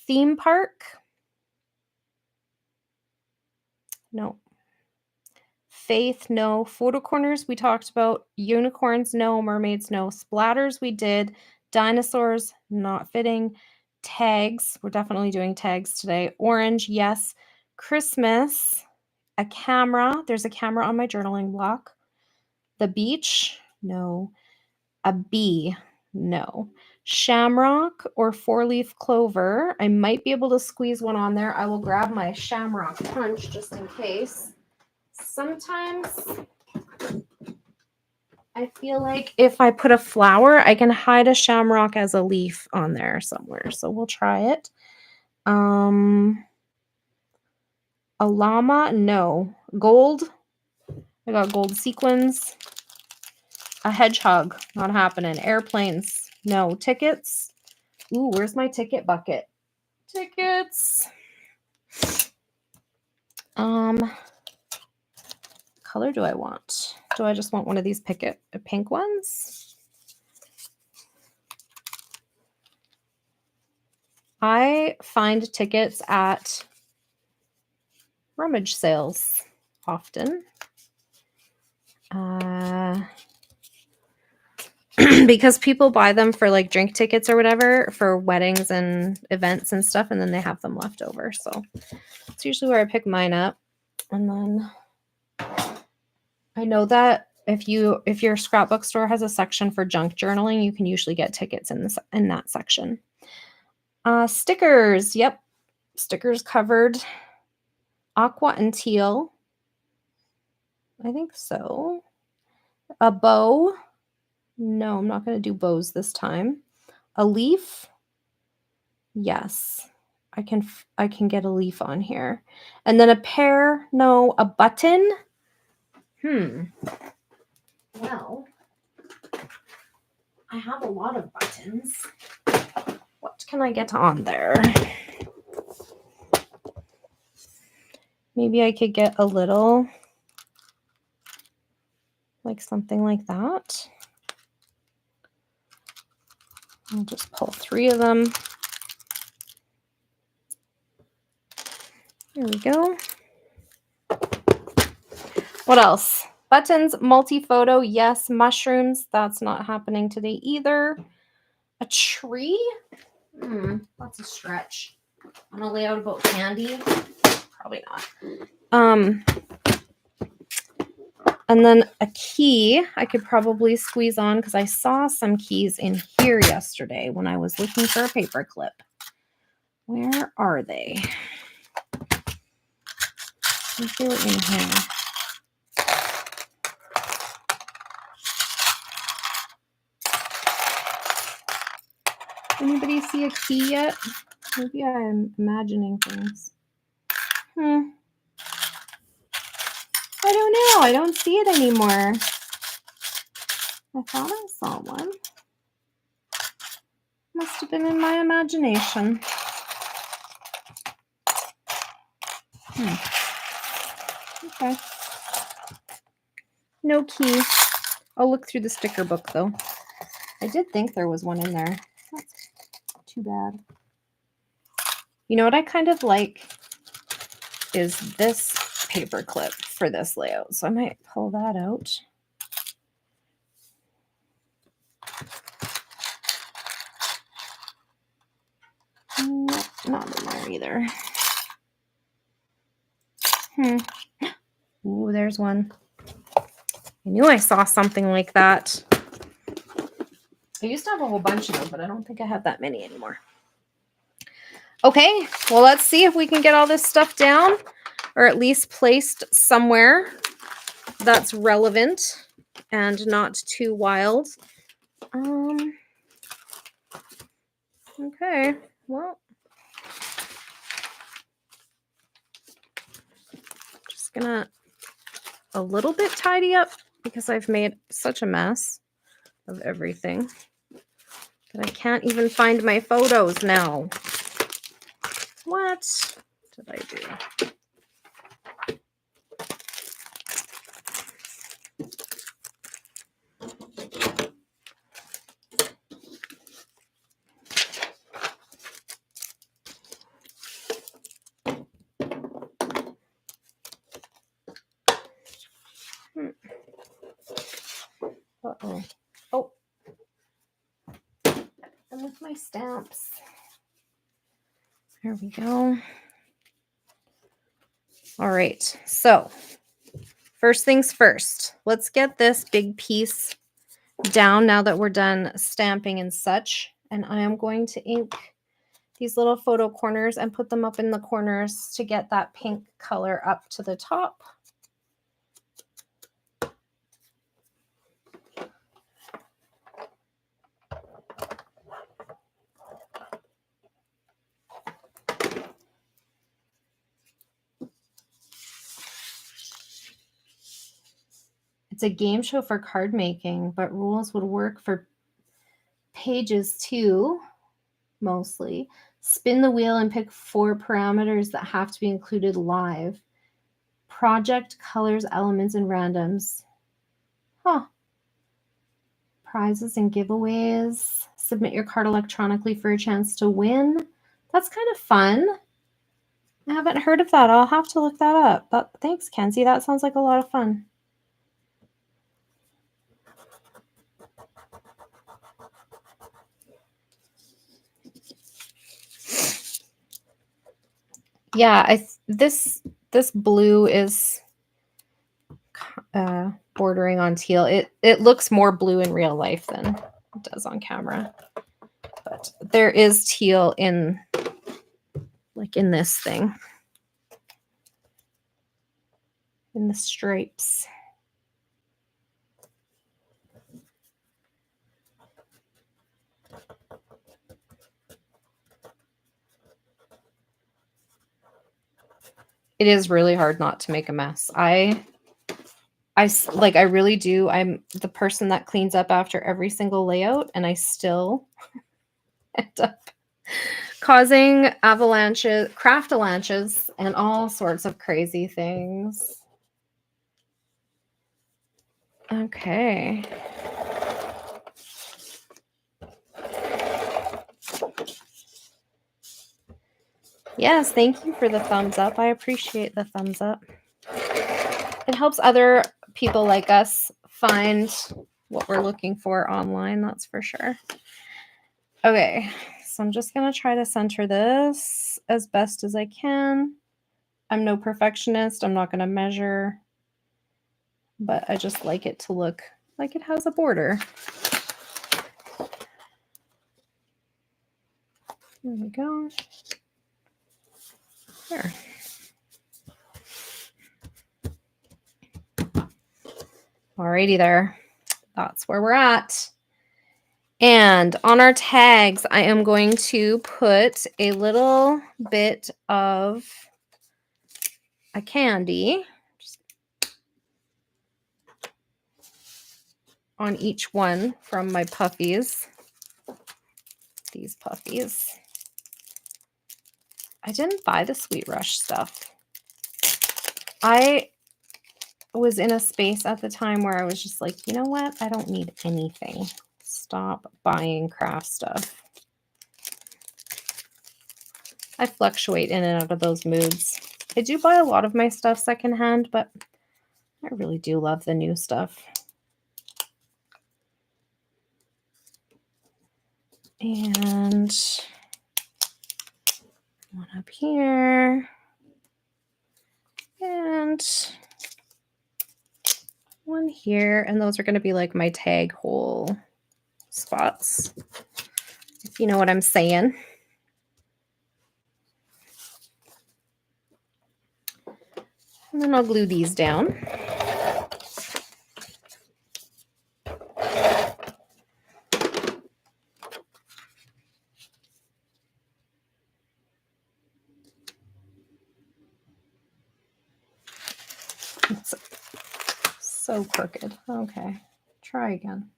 Theme park, no. Faith, no. Photo corners, we talked about. Unicorns, no. Mermaids, no. Splatters, we did. Dinosaurs, not fitting. Tags, we're definitely doing tags today. Orange, yes. Christmas, a camera. There's a camera on my journaling block. The beach, no. A bee, no. Shamrock or four-leaf clover. I might be able to squeeze one on there. I will grab my shamrock punch just in case. Sometimes I feel like if I put a flower, I can hide a shamrock as a leaf on there somewhere. So we'll try it. A llama, no. Gold, I got gold sequins. A hedgehog, not happening. Airplanes, no. Tickets, ooh, where's my ticket bucket? Tickets. Color do I want? Do I just want one of these pink ones? I find tickets at rummage sales often. Because people buy them for like drink tickets or whatever for weddings and events and stuff, and then they have them left over. So it's usually where I pick mine up. And then I know that if your scrapbook store has a section for junk journaling, you can usually get tickets in that section. Stickers, yep. Stickers covered. Aqua and teal. I think so. A bow. No, I'm not going to do bows this time. A leaf. Yes. I can get a leaf on here. And then a pear. No, a button. Well, I have a lot of buttons. What can I get on there? Maybe I could get a little, like something like that. I'll just pull 3 of them. There we go. What else? Buttons, multi-photo, yes. Mushrooms, that's not happening today either. A tree? That's a stretch. I'm gonna lay out about candy. Probably not. And then a key I could probably squeeze on because I saw some keys in here yesterday when I was looking for a paper clip. Where are they? I think they were in here. Anybody see a key yet? Maybe I'm imagining things. I don't know. I don't see it anymore. I thought I saw one. Must have been in my imagination. Okay. No key. I'll look through the sticker book though. I did think there was one in there. That's too bad. You know what I kind of like is this paper clip for this layout. So I might pull that out. Not in there either. Ooh, there's one. I knew I saw something like that. I used to have a whole bunch of them, but I don't think I have that many anymore. Okay, well, let's see if we can get all this stuff down, or at least placed somewhere that's relevant and not too wild. Okay, well, just gonna a little bit tidy up because I've made such a mess of everything that I can't even find my photos now. What did I do? Uh-oh. Oh. And with my stamps. There we go. All right. So, first things first. Let's get this big piece down now that we're done stamping and such. And I am going to ink these little photo corners and put them up in the corners to get that pink color up to the top. It's a game show for card making, but rules would work for pages too, mostly. Spin the wheel and pick 4 parameters that have to be included live. Project, colors, elements, and randoms. Huh. Prizes and giveaways. Submit your card electronically for a chance to win. That's kind of fun. I haven't heard of that. I'll have to look that up. But thanks, Kenzie. That sounds like a lot of fun. Yeah, this blue is bordering on teal. It looks more blue in real life than it does on camera. But there is teal in this thing. In the stripes. It is really hard not to make a mess. I really do. I'm the person that cleans up after every single layout, and I still end up causing avalanches, craft avalanches, and all sorts of crazy things. Okay. Yes, thank you for the thumbs up. I appreciate the thumbs up. It helps other people like us find what we're looking for online, that's for sure. Okay, so I'm just going to try to center this as best as I can. I'm no perfectionist. I'm not going to measure, but I just like it to look like it has a border. There we go. There. Alrighty there. That's where we're at. And on our tags, I am going to put a little bit of a candy on each one from my puffies. These puffies. I didn't buy the Sweet Rush stuff. I was in a space at the time where I was just like, you know what? I don't need anything. Stop buying craft stuff. I fluctuate in and out of those moods. I do buy a lot of my stuff secondhand, but I really do love the new stuff. And one up here. And And one here, and those are going to be like my tag hole spots, if you know what I'm saying. And then I'll glue these down. It's so crooked. Okay, try again.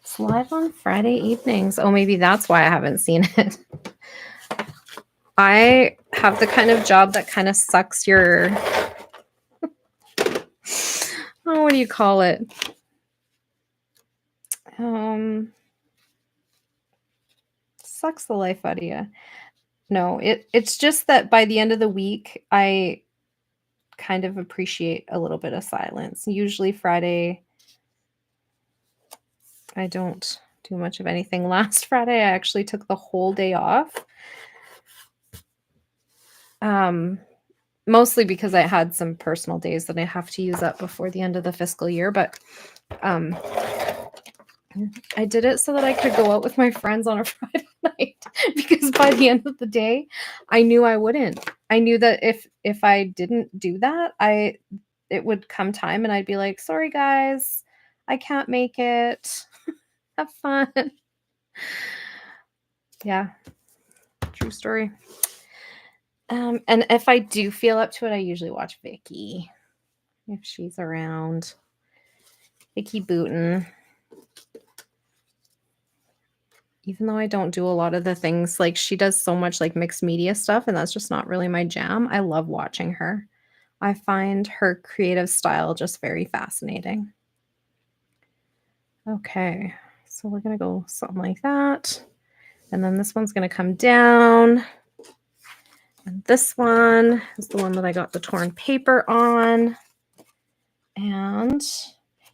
It's live on Friday evenings. Oh, maybe that's why I haven't seen it. I have the kind of job that kind of sucks your, oh, what do you call it? Sucks the life out of you. No, it's just that by the end of the week, I kind of appreciate a little bit of silence. Usually Friday, I don't do much of anything. Last Friday, I actually took the whole day off. Mostly because I had some personal days that I have to use up before the end of the fiscal year, but I did it so that I could go out with my friends on a Friday night, because by the end of the day, I knew I wouldn't. I knew that if I didn't do that, it would come time and I'd be like, sorry guys, I can't make it. Have fun. Yeah, true story. And if I do feel up to it, I usually watch Vicky if she's around. Vicky Booten. Even though I don't do a lot of the things, like she does so much like mixed media stuff, and that's just not really my jam. I love watching her. I find her creative style just very fascinating. Okay, so we're gonna go something like that. And then this one's gonna come down. And this one is the one that I got the torn paper on. And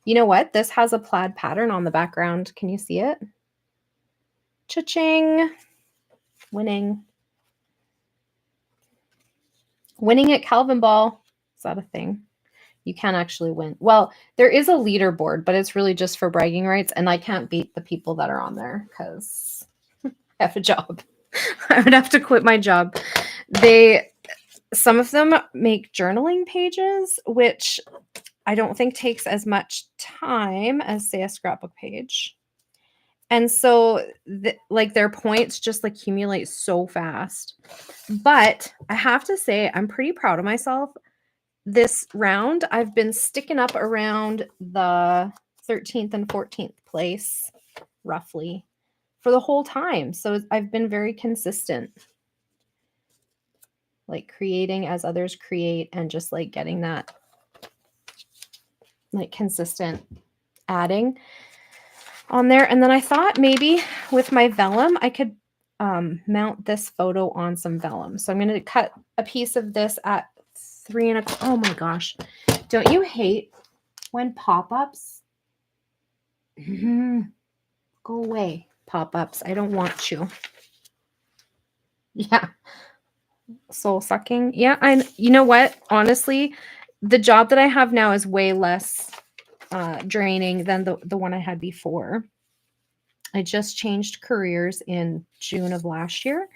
you know what? This has a plaid pattern on the background. Can you see it? Cha-ching. Winning. Winning at Calvin Ball. Is that a thing? You can't actually win. Well, there is a leaderboard, but it's really just for bragging rights. And I can't beat the people that are on there because I have a job. I would have to quit my job. Some of them make journaling pages, which I don't think takes as much time as, say, a scrapbook page. And so like their points just accumulate so fast. But I have to say, I'm pretty proud of myself. This round, I've been sticking up around the 13th and 14th place, roughly, for the whole time. So I've been very consistent, like creating as others create and just like getting that like consistent adding on there. And then I thought maybe with my vellum, I could mount this photo on some vellum. So I'm going to cut a piece of this at 3 1/4. Oh my gosh. Don't you hate when pop-ups? Go away, pop-ups. I don't want you. Yeah. Soul sucking. Yeah. You know what? Honestly, the job that I have now is way less draining than the one I had before. I just changed careers in June of last year.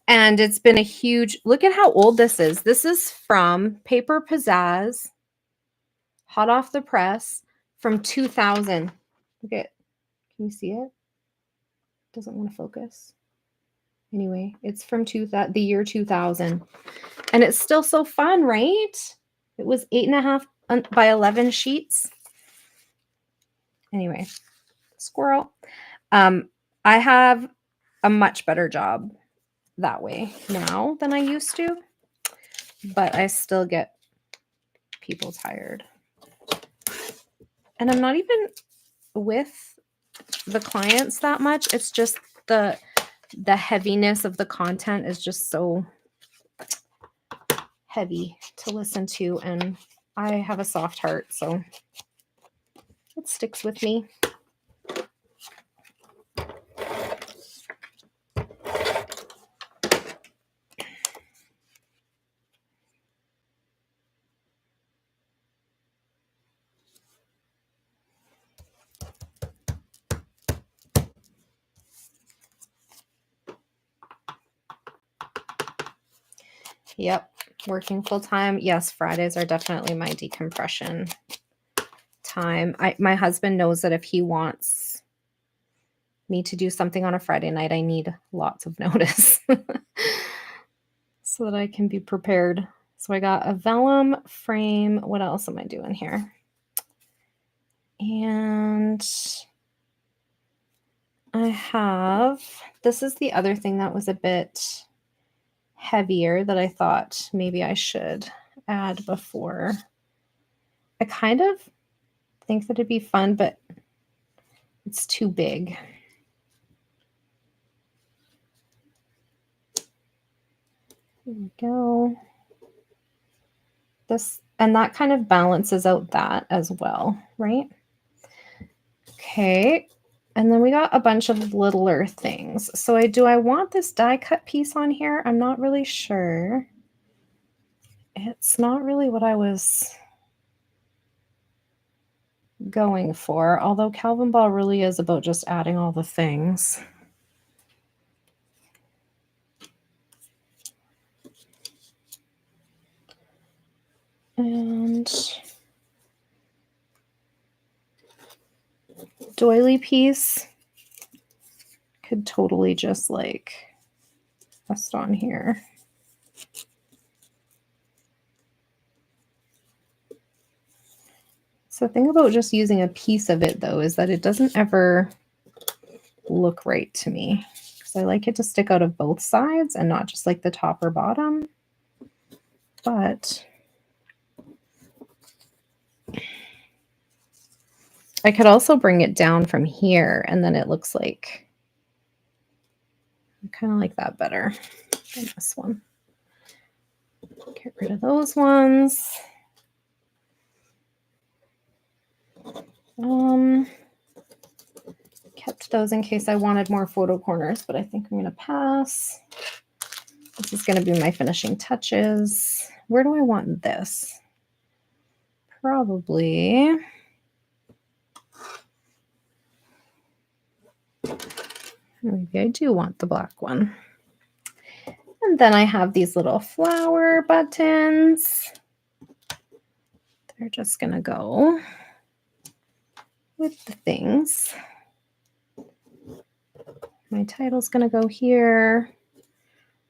And it's been a huge, look at how old this is. This is from Paper Pizzazz, hot off the press from 2000. Look at, can you see it? Doesn't want to focus. Anyway, it's from the year 2000. And it's still so fun, right? It was 8.5 by 11 sheets. Anyway, squirrel. I have a much better job that way now than I used to, but I still get people tired. And I'm not even with the clients that much. It's just the heaviness of the content is just so heavy to listen to, and I have a soft heart, so it sticks with me. Yep, working full time. Yes, Fridays are definitely my decompression time. My husband knows that if he wants me to do something on a Friday night, I need lots of notice so that I can be prepared. So I got a vellum frame. What else am I doing here? And I have, this is the other thing that was a bit heavier that I thought maybe I should add before. I kind of think that it'd be fun, but it's too big. There we go. This, and that kind of balances out that as well, right? Okay. And then we got a bunch of littler things. So do I want this die cut piece on here? I'm not really sure. It's not really what I was going for, although Calvin Ball really is about just adding all the things. And doily piece could totally just like rest on here. So the thing about just using a piece of it though is that it doesn't ever look right to me, because I like it to stick out of both sides and not just like the top or bottom. But I could also bring it down from here and then it looks like, I kind of like that better than this one. Get rid of those ones. Kept those in case I wanted more photo corners, but I think I'm going to pass. This is going to be my finishing touches. Where do I want this? Probably. Maybe I do want the black one. And then I have these little flower buttons. They're just going to go with the things. My title's going to go here.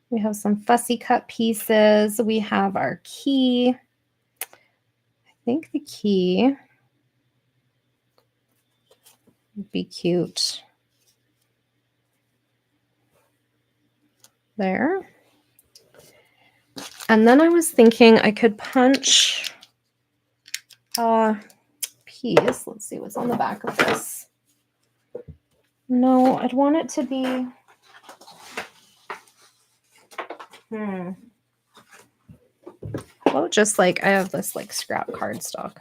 We have some fussy cut pieces. We have our key. I think the key would be cute there. And then I was thinking I could punch a piece. Let's see what's on the back of this. No, I'd want it to be, well, just like I have this like scrap cardstock.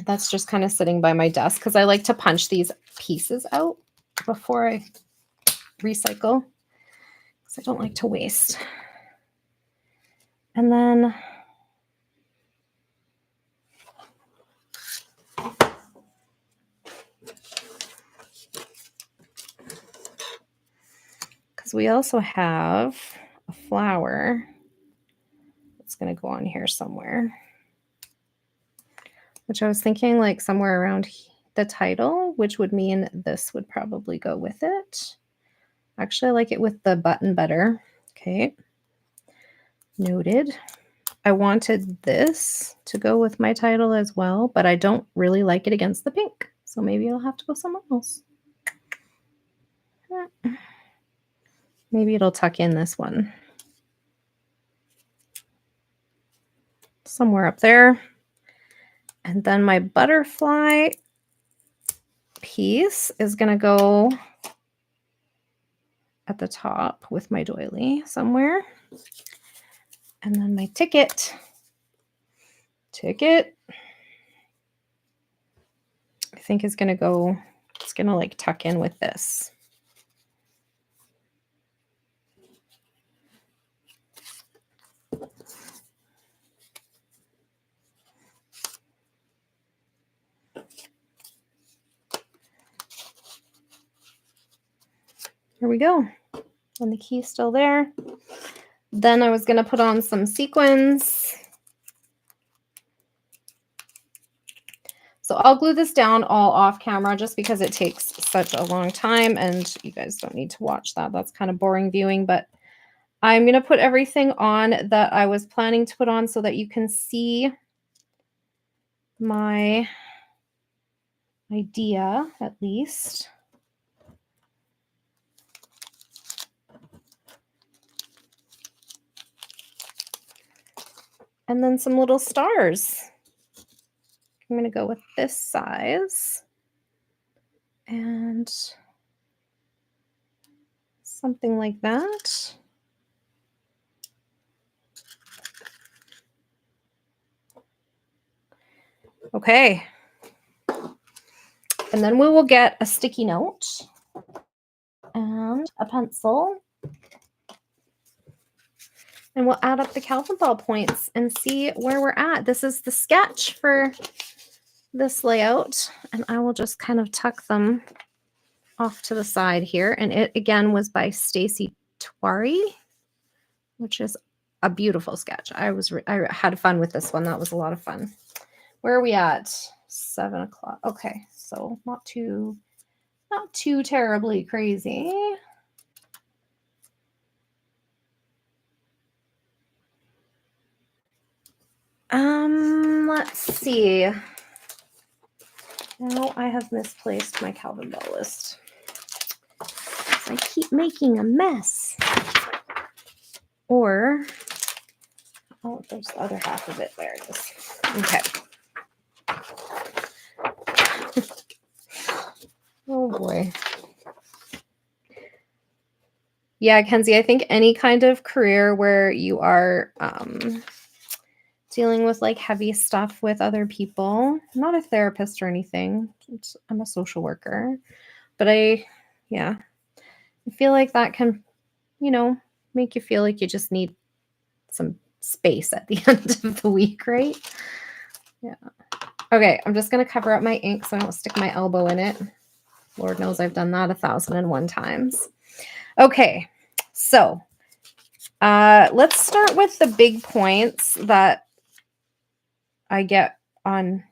That's just kind of sitting by my desk because I like to punch these pieces out before I recycle, because I don't like to waste. And then because we also have a flower that's going to go on here somewhere, which I was thinking like somewhere around the title, which would mean this would probably go with it. Actually, I like it with the button better. Okay. Noted. I wanted this to go with my title as well, but I don't really like it against the pink. So maybe I'll have to go somewhere else. Maybe it'll tuck in this one. Somewhere up there. And then my butterfly piece is going to go at the top with my doily somewhere. And then my ticket, I think is going to go, it's going to like tuck in with this. Here we go. And the key's still there. Then I was going to put on some sequins. So I'll glue this down all off camera just because it takes such a long time and you guys don't need to watch that. That's kind of boring viewing, but I'm going to put everything on that I was planning to put on so that you can see my idea at least. And then some little stars. I'm going to go with this size and something like that. Okay. And then we will get a sticky note and a pencil. And we'll add up the Calvinball points and see where we're at. This is the sketch for this layout. And I will just kind of tuck them off to the side here. And it, again, was by Stacy Twari, which is a beautiful sketch. I had fun with this one. That was a lot of fun. Where are we at? 7 o'clock. Okay, so not too terribly crazy. Let's see. Now I have misplaced my Calvinball list. I keep making a mess. Or, oh, there's the other half of it. There it is. Okay. Oh boy. Yeah, Kenzie, I think any kind of career where you are dealing with like heavy stuff with other people. I'm not a therapist or anything. I'm a social worker. But I feel like that can, make you feel like you just need some space at the end of the week, right? Yeah. Okay, I'm just going to cover up my ink so I don't stick my elbow in it. Lord knows I've done that 1,001 times. Okay, so let's start with the big points that I get on,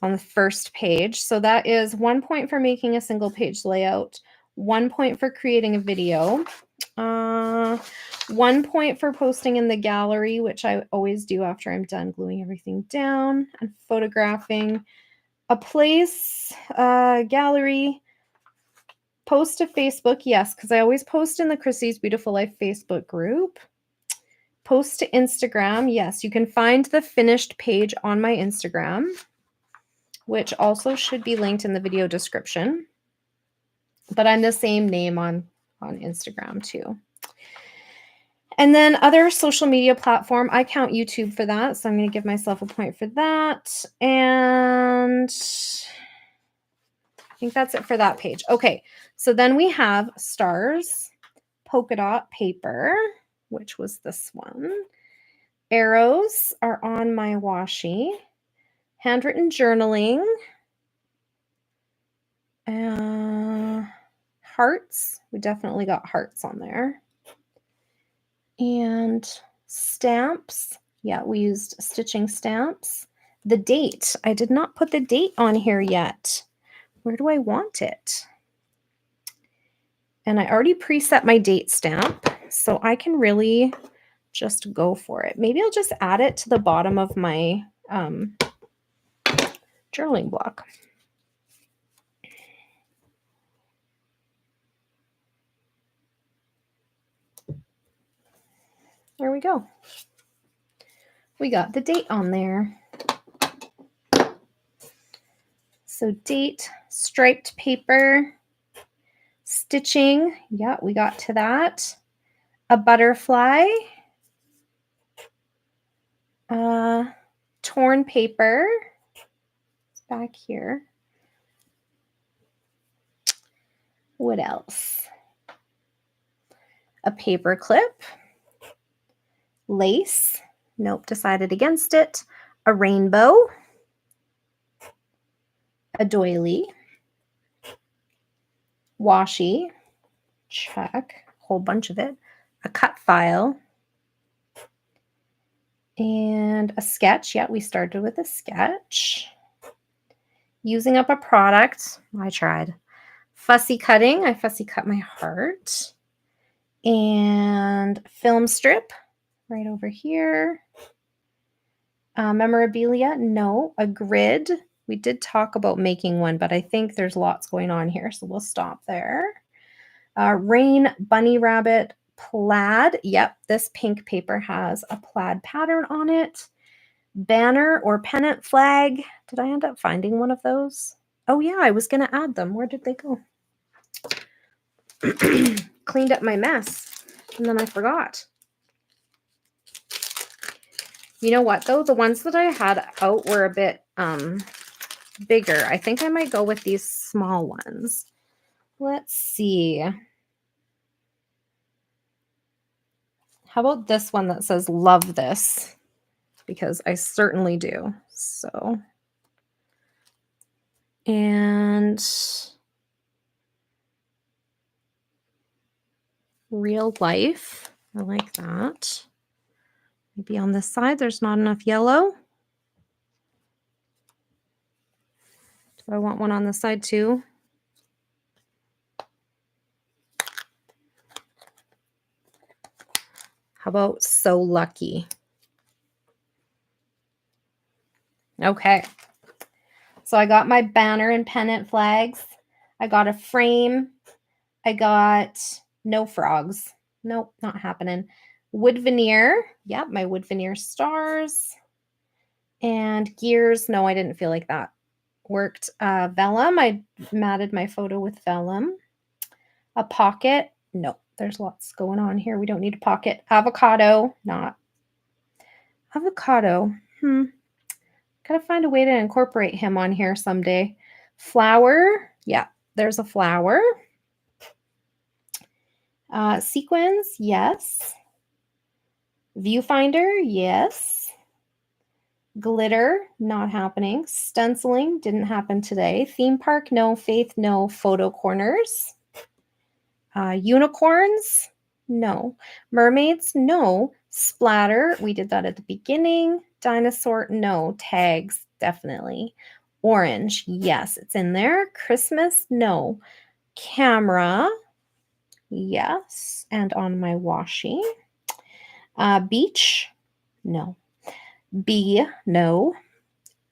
on the first page. So that is 1 point for making a single page layout, 1 point for creating a video, 1 point for posting in the gallery, which I always do after I'm done gluing everything down and photographing. A place, gallery, post to Facebook, yes, because I always post in the Chrissy's Beautiful Life Facebook group. Post to Instagram, yes, you can find the finished page on my Instagram, which also should be linked in the video description. But I'm the same name on Instagram too. And then other social media platform, I count YouTube for that, so I'm going to give myself a point for that. And I think that's it for that page. Okay, so then we have stars, polka dot paper, which was this one. Arrows are on my washi. Handwritten journaling. Hearts. We definitely got hearts on there. And stamps. Yeah, we used stitching stamps. The date. I did not put the date on here yet. Where do I want it? And I already preset my date stamp, so I can really just go for it. Maybe I'll just add it to the bottom of my journaling block. There we go. We got the date on there. So date, striped paper, stitching. Yeah, we got to that. A butterfly. Torn paper. It's back here. What else? A paper clip. Lace. Nope, decided against it. A rainbow. A doily. Washi. Check. Whole bunch of it. A cut file. And a sketch. Yeah, we started with a sketch. Using up a product. I tried. Fussy cutting. I fussy cut my heart. And film strip right over here. Memorabilia. No. A grid. We did talk about making one, but I think there's lots going on here, so we'll stop there. Rain bunny rabbit plaid. Yep, this pink paper has a plaid pattern on it. Banner or pennant flag. Did I end up finding one of those? Oh yeah, I was going to add them. Where did they go? Cleaned up my mess, and then I forgot. You know what, though? The ones that I had out were a bit bigger. I think I might go with these small ones. Let's see. How about this one that says love this? Because I certainly do. So, and real life. I like that. Maybe on this side there's not enough yellow. Do I want one on this side too? How about so lucky? Okay. So I got my banner and pennant flags. I got a frame. I got no frogs. Nope, not happening. Wood veneer. Yep, my wood veneer stars. And gears. No, I didn't feel like that worked. Vellum. I matted my photo with vellum. A pocket. No, there's lots going on here. We don't need a pocket. Avocado. Not. Avocado. Gotta find a way to incorporate him on here someday. Flower. Yeah, there's a flower. Sequins. Yes. Viewfinder. Yes. Glitter. Not happening. Stenciling. Didn't happen today. Theme park. No. Faith. No. Photo corners. Unicorns. No. Mermaids. No. Splatter. We did that at the beginning. Dinosaur. No. Tags. Definitely. Orange. Yes, it's in there. Christmas. No. Camera. Yes. And on my washi. Beach. No. Bee. No.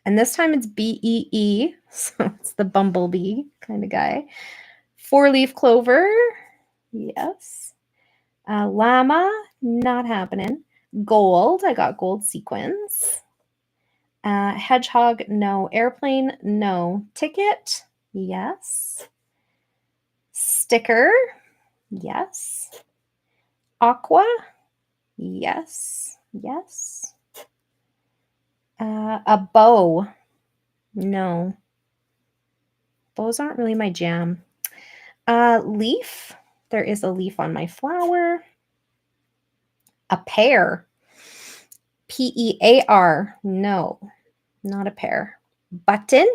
And this time it's BEE. So it's the bumblebee kind of guy. 4-leaf clover. Yes. Llama. Not happening. Gold. I got gold sequins. Hedgehog. No. Airplane. No. Ticket. Yes. Sticker. Yes. Aqua. Yes. Yes. A bow. No. Bows aren't really my jam. Leaf. There is a leaf on my flower. A pear. PEAR. No, not a pear. Button.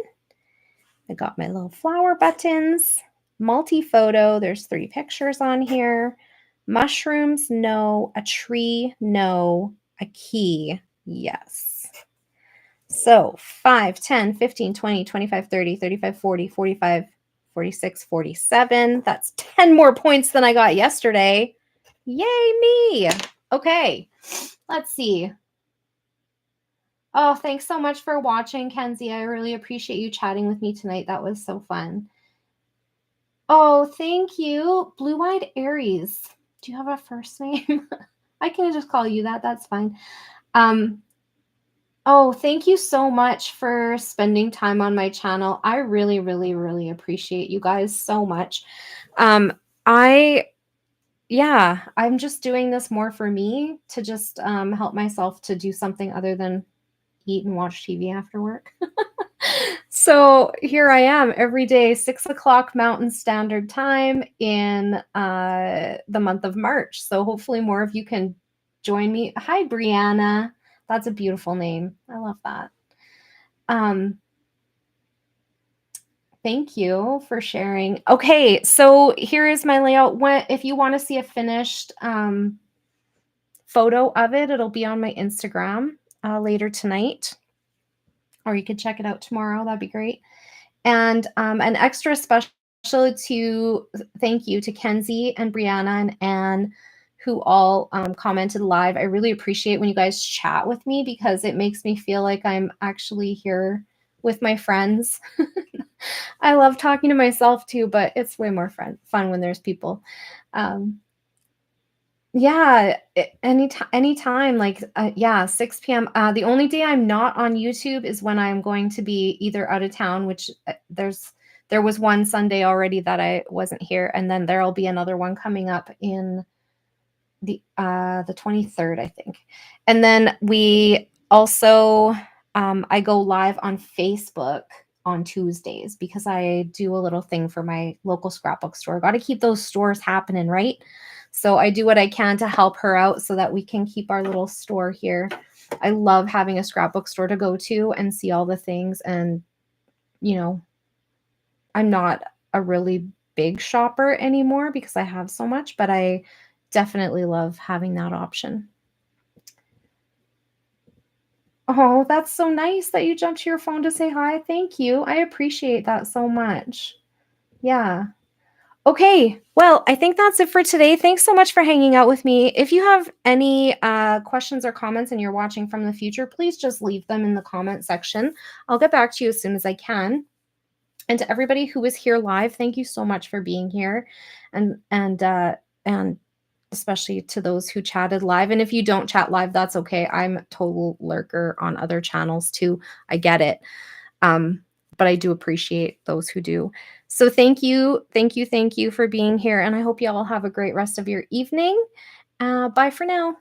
I got my little flower buttons. Multi-photo. There's 3 pictures on here. Mushrooms. No. A tree. No. A key. Yes. So 5, 10, 15, 20, 25, 30, 35, 40, 45, 46, 47. That's 10 more points than I got yesterday. Yay me. Okay, let's see. Oh, thanks so much for watching, Kenzie. I really appreciate you chatting with me tonight. That was so fun. Oh, thank you. Blue-eyed Aries. Do you have a first name? I can just call you that. That's fine. Oh, thank you so much for spending time on my channel. I really, really, really appreciate you guys so much. Yeah, I'm just doing this more for me to just, help myself to do something other than eat and watch TV after work. So here I am every day, 6 o'clock Mountain Standard Time in the month of March. So hopefully more of you can join me. Hi, Brianna. That's a beautiful name. I love that. Um, Thank you for sharing. Okay, so here is my layout. When if you want to see a finished photo of it, it'll be on my Instagram later tonight, or you could check it out tomorrow. That'd be great. And an extra special to thank you to Kenzie and Brianna and Anne, who all commented live. I really appreciate when you guys chat with me because it makes me feel like I'm actually here with my friends. I love talking to myself too, but it's way more fun when there's people. Um, yeah, anytime, like, yeah, 6 PM. The only day I'm not on YouTube is when I'm going to be either out of town, which, there was one Sunday already that I wasn't here, and then there'll be another one coming up in the 23rd, I think. And then we also, I go live on Facebook on Tuesdays because I do a little thing for my local scrapbook store. Got to keep those stores happening, right? So I do what I can to help her out so that we can keep our little store here. I love having a scrapbook store to go to and see all the things. And, you know, I'm not a really big shopper anymore because I have so much, but I definitely love having that option. Oh, that's so nice that you jumped to your phone to say hi. Thank you. I appreciate that so much. Yeah. Okay. Well, I think that's it for today. Thanks so much for hanging out with me. If you have any questions or comments and you're watching from the future, please just leave them in the comment section. I'll get back to you as soon as I can. And to everybody who is here live, thank you so much for being here, and especially to those who chatted live. And if you don't chat live, that's okay. I'm a total lurker on other channels too. I get it. Um, but I do appreciate those who do. So thank you for being here. And I hope you all have a great rest of your evening. Bye for now.